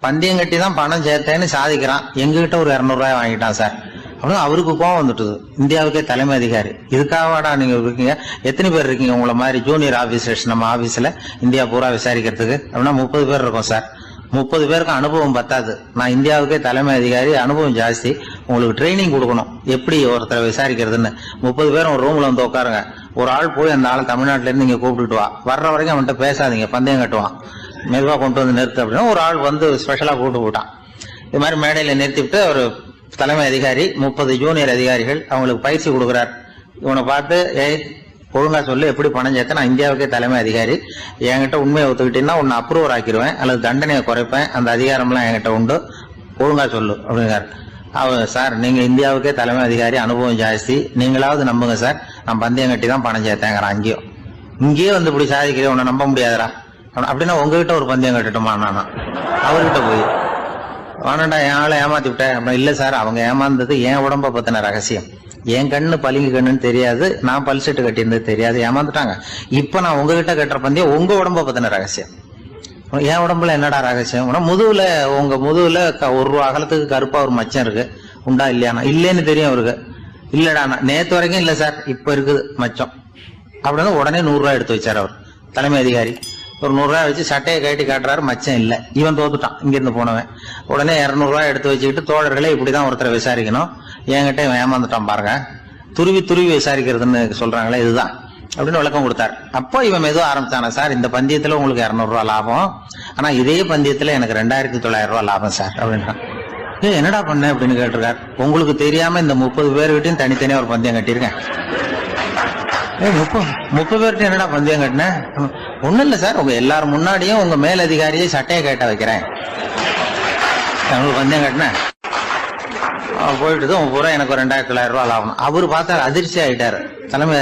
பந்தயம் கட்டி தான் பணம் சேர்த்தேன்னு சாதிக்கிறான், எங்ககிட்ட ஒரு 200 ரூபாய் வாங்கிட்டான் சார் அப்படின்னு. அவருக்கு கோவம் வந்துட்டுது. இந்தியாவுக்கே தலைமை அதிகாரி, இதுக்காகவாடா நீங்க இருக்கீங்க, எத்தனை பேர் இருக்கீங்க உங்களை மாதிரி ஜூனியர் ஆபீசர்ஸ் நம்ம ஆபீஸ்ல இந்தியா பூரா விசாரிக்கிறதுக்கு அப்படின்னா? 30 பேர் இருக்கோம் சார். 30 பேருக்கு அனுபவம் பத்தாது, நான் இந்தியாவுக்கே தலைமை அதிகாரி, அனுபவம் ஜாஸ்தி, உங்களுக்கு ட்ரைனிங் கொடுக்கணும் எப்படி ஒருத்தரை விசாரிக்கிறதுன்னு. 30 பேரும் ஒரு ரூம்ல உட்காருங்க, ஒரு ஆள் போய் அந்த ஆளை தமிழ்நாட்டுல இருந்து இங்க கூப்பிட்டுட்டு வா, வர்ற வரைக்கும் அவன்கிட்ட பேசாதீங்க, பந்தயம் கட்டுவான், மெதுவா கொண்டு வந்து நிறுத்து அப்படின்னா ஒரு ஆள் ஸ்பெஷலா கூப்பிட்டு போட்டான். இது மாதிரி மேடையில நிறுத்திவிட்டு ஒரு தலைமை அதிகாரி 30 ஜூனியர் அதிகாரிகள் அவங்களுக்கு பயிற்சி கொடுக்குறார். இவனை பார்த்து, ஒழுங்கா சொல்லு, எப்படி பணம் சேர்த்த, நான் இந்தியாவுக்கே தலைமை அதிகாரி, என்கிட்ட உண்மையை ஒத்துக்கிட்டீங்கன்னா உன்னை அப்ரூவர் ஆக்கிடுவேன் அல்லது தண்டனையை குறைப்பேன், அந்த அதிகாரம்லாம் என்கிட்ட உண்டு, ஒழுங்கா சொல்லு அப்படிங்கிறார். சார், நீங்க இந்தியாவுக்கே தலைமை அதிகாரி, அனுபவம் ஜாஸ்தி, நீங்களாவது நம்புங்க சார், நான் பந்தயம் கட்டி தான் பணம் சேர்த்தேங்கிறான். இங்கேயே இப்படி சாதிக்கிறேன், உன்னை நம்ப முடியாதரா அப்படின்னா உங்ககிட்ட ஒரு பந்தயம் கட்டட்டுமா நானா அவர்கிட்ட போய், வேணாண்டா என் ஆளை ஏமாத்தி விட்டேன் அப்படின்னா. இல்ல சார், அவங்க ஏமாந்தது என் உடம்ப பத்தின ரகசியம், என் கண்ணு பளிங்கு கண்ணுன்னு தெரியாது, நான் பல் செட்டு கட்டியிருந்தது தெரியாது, ஏமாந்துட்டாங்க. இப்ப நான் உங்ககிட்ட கட்டுற பந்தயம் உங்க உடம்ப பத்தின ரகசியம். என் உடம்புல என்னடா ரகசியம்? முதுகுல, உங்க முதுகுல 1 ரூபா அகலத்துக்கு கருப்பா ஒரு மச்சம் இருக்கு, உண்டா இல்லையானா? இல்லைன்னு தெரியும் அவருக்கு. இல்லடா, நேத்து வரைக்கும் இல்ல சார், இப்ப இருக்குது மச்சம் அப்படின்னு உடனே 100 ரூபாய் எடுத்து வச்சார் அவர் தலைமை அதிகாரி. ஒரு 100 ரூபாய் வச்சு சட்டையை கட்டி காட்டுறாரு, மச்சம் இல்ல. இவன் தோத்துட்டான், இங்கிருந்து போனவன். உடனே 200 ரூபாய் எடுத்து வச்சுக்கிட்டு, தோழர்களே இப்படிதான் ஒருத்தரை விசாரிக்கணும், என்கிட்ட இவன் ஏமாந்துட்டான் பாருங்க, துருவி துருவி விசாரிக்கிறதுன்னு சொல்றாங்களே இதுதான் அப்படின்னு விளக்கம் கொடுத்தாரு. அப்போ இவன் மெதுவா ஆரம்பிச்சானா, சார் இந்த பந்தயத்துல உங்களுக்கு 200 ரூபாய் லாபம், ஆனா இதே பந்தயத்துல எனக்கு 2900 ரூபாய் லாபம் சார் அப்படின்றான். என்னடா பண்ண அப்படின்னு கேட்டிருக்காரு. உங்களுக்கு தெரியாம இந்த 30 பேர்கிட்டையும் தனித்தனியா ஒரு பந்தயம் கட்டியிருக்கேன். 30 பேர்கிட்ட என்னடா பந்தயம் கட்டினேன்? ஒண்ணும் இல்ல சார், உங்க எல்லாரும் முன்னாடியும் உங்க மேல் அதிகாரியை சட்டையை கேட்ட வைக்கிறேன், பந்தயம் கட்டினேன். போயிட்டு பூரா எனக்கு 2900 ரூபாய் லாபம். அவரு பார்த்தா அதிர்ச்சி ஆயிட்டாரு. தலைமை,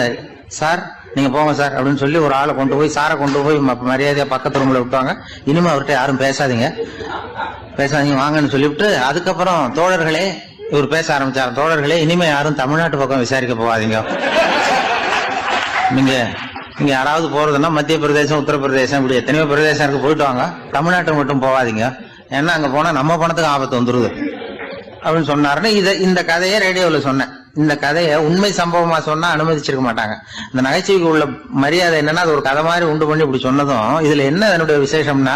சார் நீங்க போங்க சார் அப்படின்னு சொல்லி ஒரு ஆளை கொண்டு போய், சாரை கொண்டு போய் மரியாதையா பக்கத்து ரூம்ல விட்டுவாங்க, இனிமே அவர்கிட்ட யாரும் பேசாதீங்க வாங்கன்னு சொல்லிவிட்டு, அதுக்கப்புறம் தோழர்களே, இவர் பேச ஆரம்பிச்சார், தோழர்களே இனிமே யாரும் தமிழ்நாட்டு பக்கம் விசாரிக்க போகாதீங்க, நீங்க யாராவது போறதுன்னா மத்திய பிரதேசம், உத்தரப்பிரதேசம், இப்படி எத்தனையோ பிரதேசம் இருக்கு, போயிட்டு வாங்க, தமிழ்நாட்டுக்கு மட்டும் போகாதீங்க, ஏன்னா அங்க போனா நம்ம பணத்துக்கு ஆபத்து வந்துருது அப்படின்னு சொன்னாருன்னு இந்த கதையை ரேடியோல சொன்னேன். இந்த கதையை உண்மை சம்பவமா சொன்னா அனுமதிச்சிருக்க மாட்டாங்க. இந்த நகைச்சுவைக்கு உள்ள மரியாதை என்னன்னா, அது ஒரு கதை மாதிரி உண்டு பண்ணி இப்படி சொன்னதும், இதுல என்ன என்னுடைய விசேஷம்னா,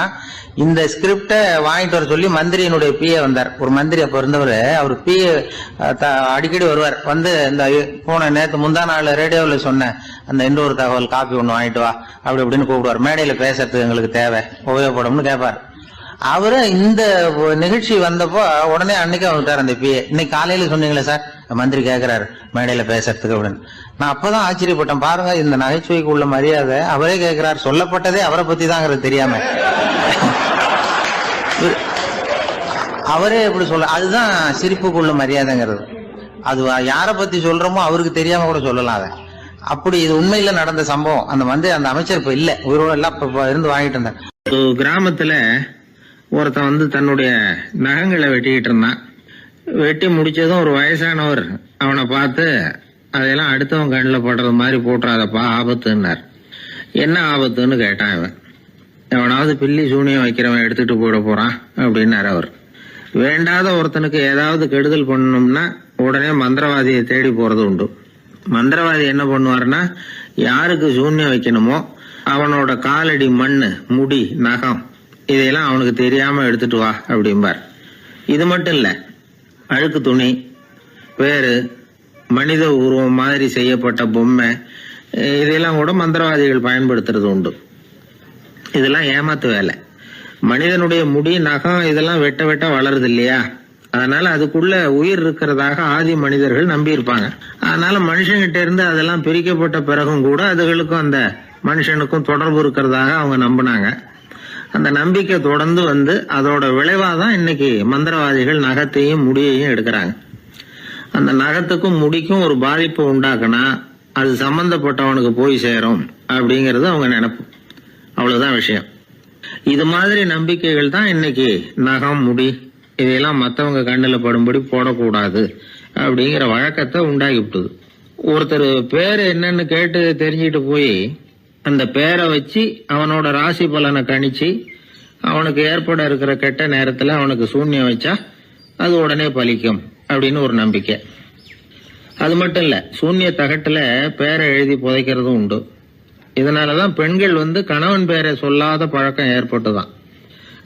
இந்த ஸ்கிரிப்ட வாங்கிட்டு வர சொல்லி மந்திரியினுடைய பிஏ வந்தார். ஒரு மந்திரி அப்ப இருந்தவர், அவர் பிஏ அடிக்கடி வருவார். வந்து இந்த போன நேற்று முந்தா நாள் ரேடியோவில் சொன்ன அந்த இன்னொரு தகவல் காப்பி ஒண்ணு வாங்கிட்டு வா அப்படி இப்படின்னு கூப்பிடுவார். மேடையில பேசுறதுக்கு எங்களுக்கு தேவை, உபயோகப்படும்னு கேட்பார். அவரு இந்த நிகழ்ச்சி வந்தப்போ உடனே அன்னைக்கு வந்துட்டார் அந்த பிஏ. இன்னைக்கு காலையில சொன்னீங்களே சார், மந்திரி கேட்கிறாரு மேடையில பேசுறதுக்கு அப்படின்னு. நான் அப்பதான் ஆச்சரியப்பட்டேன். பாருங்க, இந்த நகைச்சுவைக்கு உள்ள மரியாதை. அவரே கேட்கிறார், சொல்லப்பட்டதே அவரை பத்தி தாங்கிறது தெரியாம அவரே எப்படி சொல்ல, அதுதான் சிரிப்புக்கு உள்ள மரியாதைங்கிறது. அது யாரை பத்தி சொல்றோமோ அவருக்கு தெரியாம கூட சொல்லலாம் அதை. அப்படி இது உண்மையில நடந்த சம்பவம். அந்த அமைச்சர் இப்ப இல்ல, உயிரோட எல்லாம் இருந்து வாங்கிட்டு இருந்தார். கிராமத்துல ஒருத்தன் தன்னுடைய நகங்களை வெட்டிக்கிட்டு இருந்தான். வெட்டி முடிச்சதும் ஒரு வயசானவர் அவனை பார்த்து, அதையெல்லாம் அடுத்தவன் கண்ணில் படுறது மாதிரி போட்டுறாதப்பா, ஆபத்துன்னார். என்ன ஆபத்துன்னு கேட்டான் இவன். எவனாவது பில்லி சூனியம் வைக்கிறவன் எடுத்துட்டு போயிட போறான் அப்படின்னாரு அவர். வேண்டாத ஒருத்தனுக்கு ஏதாவது கெடுதல் பண்ணணும்னா உடனே மந்திரவாதியை தேடி போறது உண்டு. மந்திரவாதி என்ன பண்ணுவாருன்னா, யாருக்கு சூன்யம் வைக்கணுமோ அவனோட காலடி மண்ணு, முடி, நகம் இதையெல்லாம் அவனுக்கு தெரியாம எடுத்துட்டு வா அப்படிம்பார். இது மட்டும் இல்ல, அழுக்கு துணி, வேறு மனித உருவம் மாதிரி செய்யப்பட்ட பொம்மை, இதெல்லாம் கூட மந்திரவாதிகள் பயன்படுத்துறது உண்டு. இதெல்லாம் ஏமாத்து வேலை. மனிதனுடைய முடி, நகம் இதெல்லாம் வெட்ட வெட்ட வளருது இல்லையா, அதனால அதுக்குள்ள உயிர் இருக்கிறதாக ஆதி மனிதர்கள் நம்பி இருப்பாங்க. அதனால மனுஷங்கிட்ட இருந்து அதெல்லாம் பிரிக்கப்பட்ட பிறகும் கூட அதுகளுக்கும் அந்த மனுஷனுக்கும் தொடர்பு இருக்கிறதாக அவங்க நம்பினாங்க. அந்த நம்பிக்கை தொடர்ந்து அதோட விளைவாதான் இன்னைக்கு மந்திரவாதிகள் நகத்தையும் முடியையும் எடுக்கிறாங்க. அந்த நகத்துக்கும் முடிக்கும் ஒரு பாதிப்பு உண்டாக்குனா அது சம்பந்தப்பட்டவனுக்கு போய் சேரும் அப்படிங்கறது அவங்க நினைப்பு. அவ்வளவுதான் விஷயம். இது மாதிரி நம்பிக்கைகள் தான் இன்னைக்கு நகம், முடி இதையெல்லாம் மற்றவங்க கண்ணில் படும்படி போடக்கூடாது அப்படிங்கிற வழக்கத்தை உண்டாகி விட்டுது. ஒருத்தர் பேரு என்னன்னு கேட்டு தெரிஞ்சுட்டு போய் அந்த பேரை வச்சு அவனோட ராசி பலனை கணிச்சு அவனுக்கு ஏற்பட இருக்கிற கெட்ட நேரத்துல அவனுக்கு சூன்யம் வச்சா அது உடனே பலிக்கும் அப்படின்னு ஒரு நம்பிக்கை. அது மட்டும் இல்ல, சூன்ய தகட்டுல பேரை எழுதி புதைக்கிறதும் உண்டு. இதனாலதான் பெண்கள் கணவன் பேரை சொல்லாத பழக்கம் ஏற்பட்டுதான்.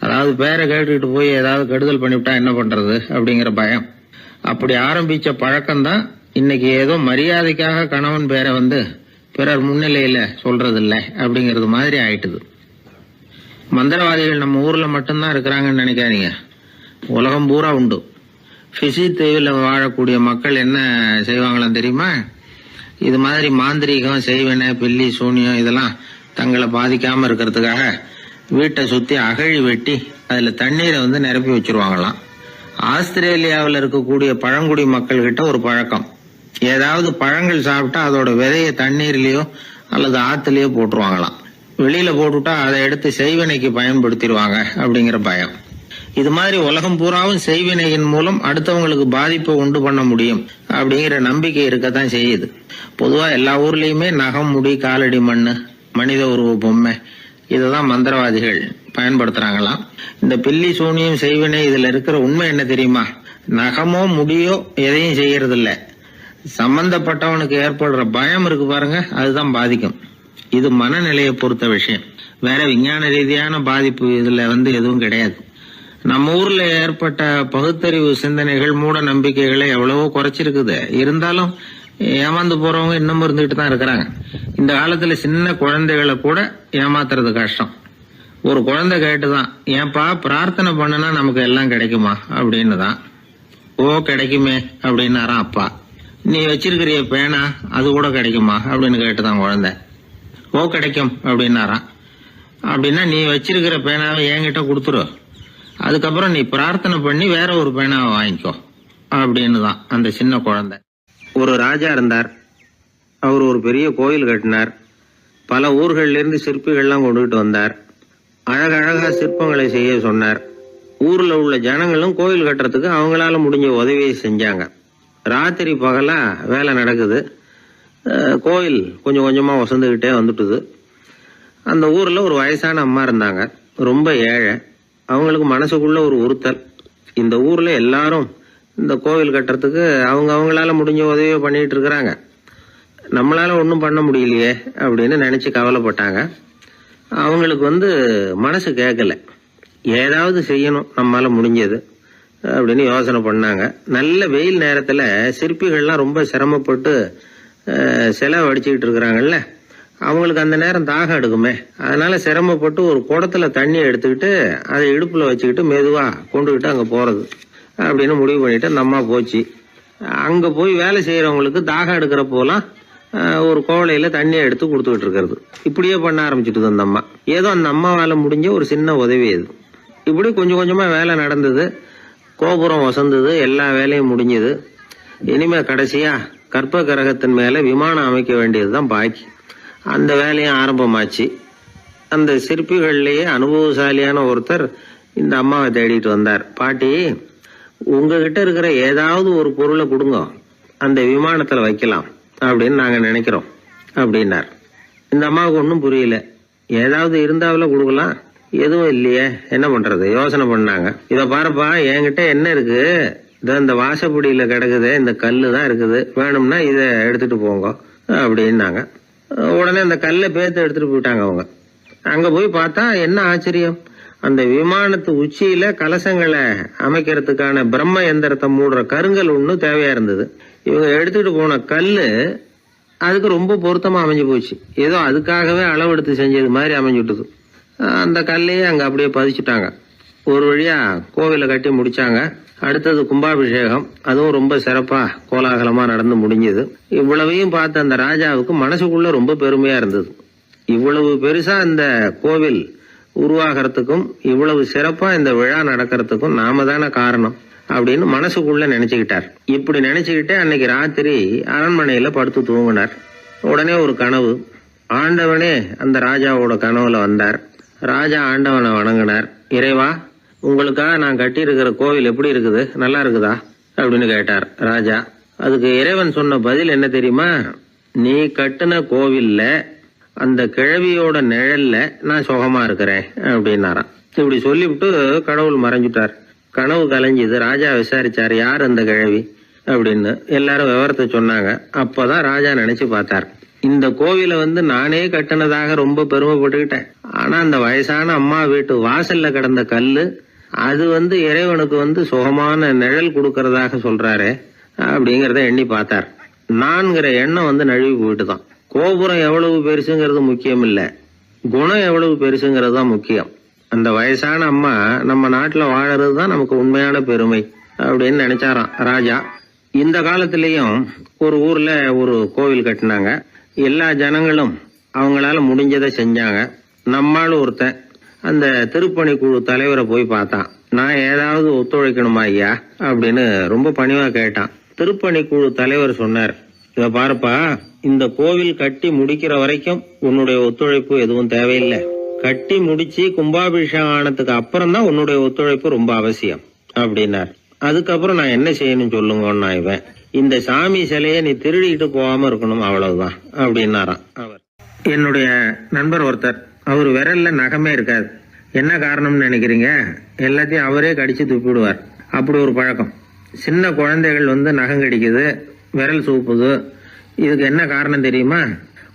அதாவது பேரை கேட்டுக்கிட்டு போய் ஏதாவது கெடுதல் பண்ணிவிட்டா என்ன பண்றது அப்படிங்கிற பயம். அப்படி ஆரம்பிச்ச பழக்கம்தான் இன்னைக்கு ஏதோ மரியாதைக்காக கணவன் பேரை பிறர் முன்னிலையில சொல்றது இல்லை அப்படிங்கறது மாதிரி ஆயிட்டுது. மந்திரவாதிகள் நம்ம ஊர்ல மட்டும்தான் இருக்கிறாங்கன்னு நினைக்காதீங்க, உலகம் பூரா உண்டு. பிசி தீவில் வாழக்கூடிய மக்கள் என்ன செய்வாங்களாம் தெரியுமா? இது மாதிரி மாந்திரீகம், செய்வன, பில்லி, சூனியம் இதெல்லாம் தங்களை பாதிக்காம இருக்கிறதுக்காக வீட்டை சுத்தி அகழி வெட்டி அதுல தண்ணீரை நிரப்பி வச்சிருவாங்களாம். ஆஸ்திரேலியாவில் இருக்கக்கூடிய பழங்குடி மக்கள் கிட்ட ஒரு பழக்கம், ஏதாவது பழங்கள் சாப்பிட்டா அதோட விதைய தண்ணீர்லயோ அல்லது ஆத்துலயோ போட்டுருவாங்களாம். வெளியில போட்டுட்டா அதை எடுத்து செய்வனைக்கு பயன்படுத்திடுவாங்க அப்படிங்கிற பயம். இது மாதிரி உலகம் பூராவும் செய்வினையின் மூலம் அடுத்தவங்களுக்கு பாதிப்பை உண்டு பண்ண முடியும் அப்படிங்கிற நம்பிக்கை இருக்கத்தான் செய்யுது. பொதுவா எல்லா ஊர்லயுமே நகம், முடி, காலடி மண்ணு, மனித உருவ பொம்மை இததான் மந்திரவாதிகள் பயன்படுத்துறாங்களாம். இந்த பில்லி, சூனியம், செய்வினை இதுல இருக்கிற உண்மை என்ன தெரியுமா? நகமோ முடியோ எதையும் செய்யறது இல்ல. சம்பந்தப்பட்டவனுக்கு ஏற்படுற பயம் இருக்கு பாருங்க, அதுதான் பாதிக்கும். இது மனநிலையை பொறுத்த விஷயம். வேற விஞ்ஞான ரீதியான பாதிப்பு இதுல எதுவும் கிடையாது. நம்ம ஊர்ல ஏற்பட்ட பகுத்தறிவு சிந்தனைகள், மூட நம்பிக்கைகளை எவ்வளவோ குறைச்சிருக்குது. இருந்தாலும் ஏமாந்து போறவங்க இன்னமும் இருந்துகிட்டு தான் இருக்கிறாங்க. இந்த காலத்துல சின்ன குழந்தைகளை கூட ஏமாத்துறது கஷ்டம். ஒரு குழந்தை கேட்டுதான், ஏன்பா பிரார்த்தனை பண்ணுனா நமக்கு எல்லாம் கிடைக்குமா அப்படின்னு தான். ஓ கிடைக்குமே அப்படின்னாராம் அப்பா. நீ வச்சிருக்கிறிய பேனா அது கூட கிடைக்குமா அப்படின்னு கேட்டுதான் குழந்தை. ஓ கிடைக்கும் அப்படின்னாராம். அப்படின்னா நீ வச்சிருக்கிற பேனாவை என்கிட்ட கொடுத்துரு, அதுக்கப்புறம் நீ பிரார்த்தனை பண்ணி வேற ஒரு பேனாவை வாங்கிக்கோ அப்படின்னு தான் அந்த சின்ன குழந்தை. ஒரு ராஜா இருந்தார். அவர் ஒரு பெரிய கோயில் கட்டினார். பல ஊர்கள்ல இருந்து சிற்பிகள்லாம் கொண்டுகிட்டு வந்தார். அழகழகா சிற்பங்களை செய்ய சொன்னார். ஊர்ல உள்ள ஜனங்களும் கோயில் கட்டுறதுக்கு அவங்களால முடிஞ்ச உதவியை செஞ்சாங்க. ராத்திரி பகலா வேலை நடக்குது. கோயில் கொஞ்சம் கொஞ்சமா வசந்துகிட்டே வந்துட்டுது. அந்த ஊர்ல ஒரு வயசான அம்மா இருந்தாங்க, ரொம்ப ஏழை. அவங்களுக்கு மனசுக்குள்ள ஒரு உறுத்தல், இந்த ஊர்ல எல்லாரும் இந்த கோவில் கட்டுறதுக்கு அவங்களால முடிஞ்ச உதவியை பண்ணிட்டு இருக்கிறாங்க, நம்மளால ஒன்றும் பண்ண முடியலையே அப்படின்னு நினைச்சு கவலைப்பட்டாங்க. அவங்களுக்கு மனசு கேட்கல, ஏதாவது செய்யணும் நம்மளால முடிஞ்சது அப்படின்னு யோசனை பண்ணாங்க. நல்ல வெயில் நேரத்துல சிற்பிகள்லாம் ரொம்ப சிரமப்பட்டு சிலை வடிச்சுக்கிட்டு இருக்கிறாங்கல்ல, அவங்களுக்கு அந்த நேரம் தாகம் எடுக்குமே. அதனால சிரமப்பட்டு ஒரு குடத்துல தண்ணி எடுத்துக்கிட்டு அதை இடுப்புல வச்சுக்கிட்டு மெதுவா கொண்டுகிட்டு அங்க போறது அப்படின்னு முடிவு பண்ணிட்டு அந்த அம்மா போச்சு. அங்க போய் வேலை செய்யறவங்களுக்கு தாகம் எடுக்கிற போலாம் ஒரு கோவலையில தண்ணியை எடுத்து கொடுத்துக்கிட்டு இருக்கிறது. இப்படியே பண்ண ஆரம்பிச்சுட்டு அந்த அம்மா. ஏதோ அந்த அம்மாவால முடிஞ்ச ஒரு சின்ன உதவி அது. இப்படி கொஞ்சம் கொஞ்சமா வேலை நடந்தது. கோபுரம் வசந்தது, எல்லா வேலையும் முடிஞ்சது. இனிமே கடைசியா கற்ப கிரகத்தின் மேல விமானம் அமைக்க வேண்டியதுதான் பாக்கி. அந்த வேலையும் ஆரம்பமாச்சு. அந்த சிற்பிகள்லயே அனுபவசாலியான ஒருத்தர் இந்த அம்மாவை தேடிட்டு வந்தார். பாட்டி, உங்ககிட்ட இருக்கிற ஏதாவது ஒரு பொருளை கொடுங்க, அந்த விமானத்துல வைக்கலாம் அப்படின்னு நாங்க நினைக்கிறோம் அப்படின்னார். இந்த அம்மாவுக்கு ஒன்றும் புரியல. ஏதாவது இருந்தாவில கொடுக்கலாம், எதுவும் இல்லையே, என்ன பண்றது யோசனை பண்ணாங்க. இத பாருப்பா, என்கிட்ட என்ன இருக்கு, இந்த வாசப்படியில கிடக்குது, இந்த கல்லு தான் இருக்குது, வேணும்னா இத எடுத்துட்டு போங்க அப்படின்னாங்க. உடனே அந்த கல்லை பேத்து எடுத்துட்டு போயிட்டாங்க அவங்க. அங்க போய் பார்த்தா என்ன ஆச்சரியம், அந்த விமானத்து உச்சியில கலசங்களை அமைக்கிறதுக்கான பிரம்ம எந்திரத்தை மூடுற கருங்கல் ஒண்ணு தேவையா இருந்தது. இவங்க எடுத்துட்டு போன கல்லு அதுக்கு ரொம்ப பொருத்தமா அமைஞ்சு போச்சு. ஏதோ அதுக்காகவே அளவெடுத்து செஞ்சது மாதிரி அமைஞ்சுட்டுது. அந்த கல்லையே அங்க அப்படியே பதிச்சுட்டாங்க. ஒரு வழியா கோவிலை கட்டி முடிச்சாங்க. அடுத்தது கும்பாபிஷேகம், அதுவும் ரொம்ப சிறப்பா கோலாகலமா நடந்து முடிஞ்சது. இவ்வளவையும் பார்த்த அந்த ராஜாவுக்கு மனசுக்குள்ள ரொம்ப பெருமையா இருந்தது. இவ்வளவு பெருசா இந்த கோவில் உருவாகிறதுக்கும் இவ்வளவு சிறப்பா இந்த விழா நடக்கிறதுக்கும் நாம தானே காரணம் அப்படின்னு மனசுக்குள்ள நினைச்சுக்கிட்டார். இப்படி நினைச்சுக்கிட்டே அன்னைக்கு ராத்திரி அரண்மனையில படுத்து தூங்கினார். உடனே ஒரு கனவு. ஆண்டவனே அந்த ராஜாவோட கனவுல வந்தார். ராஜா ஆண்டவனை வணங்கினார். இறைவா, உங்களுக்காக நான் கட்டி இருக்கிற கோவில் எப்படி இருக்குது, நல்லா இருக்குதா அப்படின்னு கேட்டார் ராஜா. அதுக்கு இறைவன் சொன்ன பதில் என்ன தெரியுமா? நீ கட்டின கோவில்ல அந்த கிழவியோட நிழல்ல நான் சுகமா இருக்கிறேன் அப்படின்னாராம். இப்படி சொல்லிவிட்டு கடவுள் மறைஞ்சிட்டார். கனவு கலைஞ்சுது. ராஜா விசாரிச்சார், யார் அந்த கிழவி அப்படின்னு. எல்லாரும் விவரத்தை சொன்னாங்க. அப்பதான் ராஜா நினைச்சு பார்த்தார், இந்த கோவிலை நானே கட்டினதாக ரொம்ப பெருமைப்பட்டுக்கிட்டேன். ஆனா அந்த வயசான அம்மா வீட்டு வாசல்ல கிடந்த கல்லு அது இறைவனுக்கு சுகமான நிழல் கொடுக்கறதாக சொல்றாரு அப்படிங்கறத எண்ணி பார்த்தார். நான்கிற எண்ணம் நழுவி போயிட்டுதான். கோபுரம் எவ்வளவு பெருசுங்கிறது முக்கியம் இல்ல, குணம் எவ்வளவு பெருசுங்கிறது தான் முக்கியம். அந்த வயசான அம்மா நம்ம நாட்டுல வாழறது தான் நமக்கு உண்மையான பெருமை அப்படின்னு நினைச்சாராம் ராஜா. இந்த காலத்திலயும் ஒரு ஊர்ல ஒரு கோவில் கட்டினாங்க. எல்லா ஜனங்களும் அவங்களால முடிஞ்சதை செஞ்சாங்க. நம்மால் ஒருத்தன் அந்த திருப்பணி குழு தலைவரை போய் பார்த்தான். நான் ஏதாவது ஒத்துழைக்கணுமா ஐயா அப்படின்னு ரொம்ப பணிவா கேட்டான். திருப்பணி குழு தலைவர் சொன்னார், இத பாருப்பா, இந்த கோவில் கட்டி முடிக்கிற வரைக்கும் உன்னுடைய ஒத்துழைப்பு எதுவும் தேவையில்லை. கட்டி முடிச்சு கும்பாபிஷேகம் ஆனதுக்கு அப்புறம் தான் உன்னுடைய ஒத்துழைப்பு ரொம்ப அவசியம் அப்படின்னார். அதுக்கப்புறம் நான் என்ன செய்யணும் சொல்லுங்கன்னா, இவன் இந்த சாமி சிலையை நீ திருடிட்டு போகாம இருக்கணும் அவ்வளவுதான் அப்படின்னாராம் அவர். என்னுடைய நண்பர் ஒருத்தர், அவர் விரல்ல நகமே இருக்காது. என்ன காரணம்னு நினைக்கிறீங்க? எல்லாத்தையும் அவரே கடிச்சு துப்பிடுவார். அப்படி ஒரு பழக்கம். சின்ன குழந்தைகள் நகம் கடிக்குது, விரல் சூப்புது. இதுக்கு என்ன காரணம் தெரியுமா?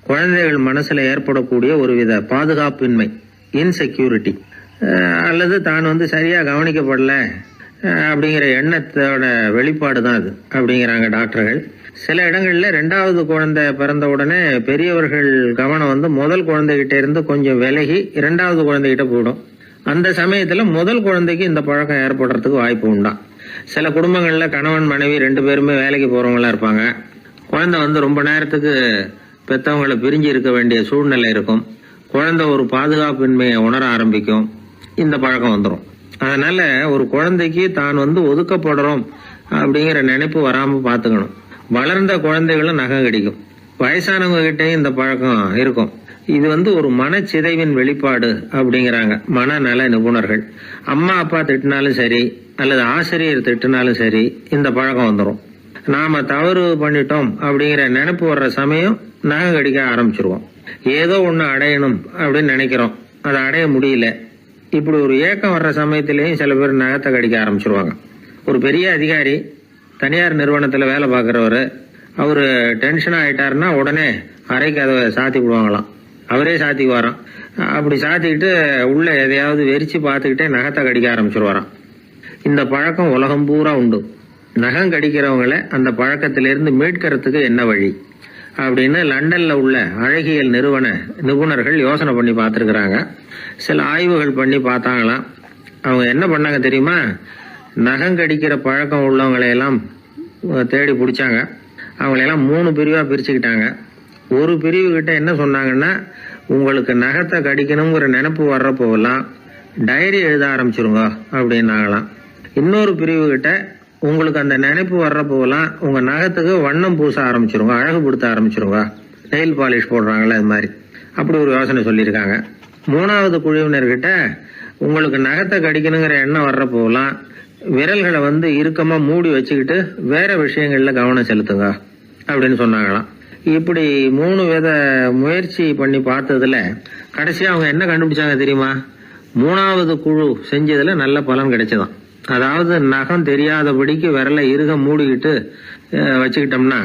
குழந்தைகள் மனசுல ஏற்படக்கூடிய ஒருவித பாதுகாப்பின்மை, இன்செக்யூரிட்டி, அல்லது தான் சரியா கவனிக்கப்படல அப்படிங்கிற எண்ணத்தோட வெளிப்பாடு தான் அது அப்படிங்கிறாங்க டாக்டர்கள். சில இடங்கள்ல 2வது குழந்தை பிறந்த உடனே பெரியவர்கள் கவனம் முதல் குழந்தைகிட்ட இருந்து கொஞ்சம் விலகி 2வது குழந்தைகிட்ட போயிடும். அந்த சமயத்துல முதல் குழந்தைக்கு இந்த பழக்கம் ஏற்படுறதுக்கு வாய்ப்பு உண்டாம். சில குடும்பங்கள்ல கணவன் மனைவி 2 பேருமே வேலைக்கு போறவங்களா இருப்பாங்க. குழந்தை ரொம்ப நேரத்துக்கு பெத்தவங்களை பிரிஞ்சு இருக்க வேண்டிய சூழ்நிலை இருக்கும். குழந்தை ஒரு பாதுகாப்பின்மையை உணர ஆரம்பிக்கும். இந்த பழக்கம் வந்துடும். அதனால ஒரு குழந்தைக்கு தான் ஒதுக்கப்படுறோம் அப்படிங்கிற நினைப்பு வராம பாத்துக்கணும். வளர்ந்த குழந்தைகளும் நகம் கடிக்கும். வயசானவங்க கிட்டையும் இந்த பழக்கம் இருக்கும். இது ஒரு மனச்சிதைவின் வெளிப்பாடு அப்படிங்கிறாங்க மனநல நிபுணர்கள். அம்மா அப்பா திட்டினாலும் சரி, அல்லது ஆசிரியர் திட்டினாலும் சரி, இந்த பழக்கம் வந்துடும். நாம தவறு பண்ணிட்டோம் அப்படிங்கிற நினைப்பு வர்ற சமயம் நகம் கடிக்க ஆரம்பிச்சிருவோம். ஏதோ ஒண்ணு அடையணும் அப்படின்னு நினைக்கிறோம், அதை அடைய முடியல. இப்படி ஒரு ஏக்கம் வர்ற சமயத்திலேயும் சில பேர் நகத்தை கடிக்க ஆரம்பிச்சிருவாங்க. ஒரு பெரிய அதிகாரி, தனியார் நிறுவனத்துல வேலை பார்க்கிறவரு, அவரு டென்ஷன் ஆயிட்டாருன்னா உடனே அறைக்கு அதை சாத்தி விடுவாங்களாம். அவரே சாத்திக்குவாராம். அப்படி சாத்திக்கிட்டு உள்ள எதையாவது வெறிச்சு பார்த்துக்கிட்டே நகத்தை கடிக்க ஆரம்பிச்சிருவாராம். இந்த பழக்கம் உலகம் பூரா உண்டு. நகம் கடிக்கிறவங்களை அந்த பழக்கத்திலிருந்து மீட்கிறதுக்கு என்ன வழி அப்படின்னு லண்டன்ல உள்ள அழகியல் நிறுவன நிபுணர்கள் யோசனை பண்ணி பார்த்துருக்குறாங்க. சில ஆய்வுகள் பண்ணி பார்த்தாங்களாம். அவங்க என்ன பண்ணாங்க தெரியுமா? நகம் கடிக்கிற பழக்கம் உள்ளவங்களையெல்லாம் தேடி பிடிச்சாங்க. அவங்களையெல்லாம் 3 பிரிவா பிரிச்சுக்கிட்டாங்க. ஒரு பிரிவு கிட்ட என்ன சொன்னாங்கன்னா, உங்களுக்கு நகத்தை கடிக்கணுங்கிற நினைப்பு வர்றப்போலாம் டைரி எழுத ஆரம்பிச்சிருங்க அப்படின்னாங்களாம். இன்னொரு பிரிவு கிட்ட, உங்களுக்கு அந்த நினைப்பு வர்றப்போலாம் உங்க நகத்துக்கு வண்ணம் பூச ஆரம்பிச்சிருங்க, அழகுபடுத்த ஆரம்பிச்சிருங்க, நெயில் பாலிஷ் போடுறாங்களே அது மாதிரி. அப்படி ஒரு யோசனை சொல்லியிருக்காங்க. 3வது குழுவினர்கிட்ட, உங்களுக்கு நகத்தை கடிக்கணுங்கிற எண்ணம் வர்றப்போலாம் விரல்களை இறுக்கமா மூடி வச்சுக்கிட்டு வேற விஷயங்கள்ல கவனம் செலுத்துங்க அப்படின்னு சொன்னாங்களாம். இப்படி 3 வித முயற்சி பண்ணி பார்த்ததுல கடைசியா அவங்க என்ன கண்டுபிடிச்சாங்க தெரியுமா? 3வது குழு செஞ்சதுல நல்ல பலன் கிடைச்சதாம். அதாவது நகம் தெரியாதபடிக்கு விரலை இறுக மூடிக்கிட்டு வச்சுக்கிட்டோம்னா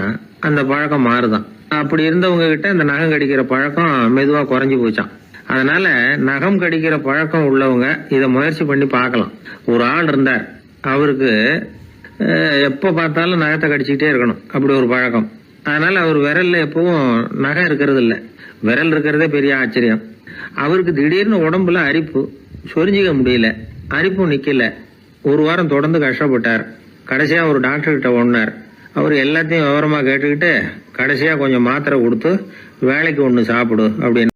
அந்த பழக்கம் மாறுதான். அப்படி இருந்தவங்க கிட்ட இந்த நகம் கடிக்கிற பழக்கம் மெதுவா குறைஞ்சு போச்சான். அதனால நகம் கடிக்கிற பழக்கம் உள்ளவங்க இதை முயற்சி பண்ணி பார்க்கலாம். ஒரு ஆள் இருந்தார், அவருக்கு எப்ப பார்த்தாலும் நகத்தை கடிச்சுக்கிட்டே இருக்கணும், அப்படி ஒரு பழக்கம். அதனால அவர் விரல்ல எப்பவும் நகம் இருக்கிறது இல்ல, விரல் இருக்கிறதே பெரிய ஆச்சரியம். அவருக்கு திடீர்னு உடம்புல அரிப்பு, சொரிஞ்சிக்க முடியல, அரிப்பும் நிக்கல. 1 வாரம் தொடர்ந்து கஷ்டப்பட்டார். கடைசியா ஒரு டாக்டர் கிட்ட ஓடினார். அவர் எல்லாத்தையும் விவரமா கேட்டுக்கிட்டு கடைசியா கொஞ்சம் மாத்திரை கொடுத்து வேலைக்கு ஒண்ணு சாப்பிடு அப்படின்னு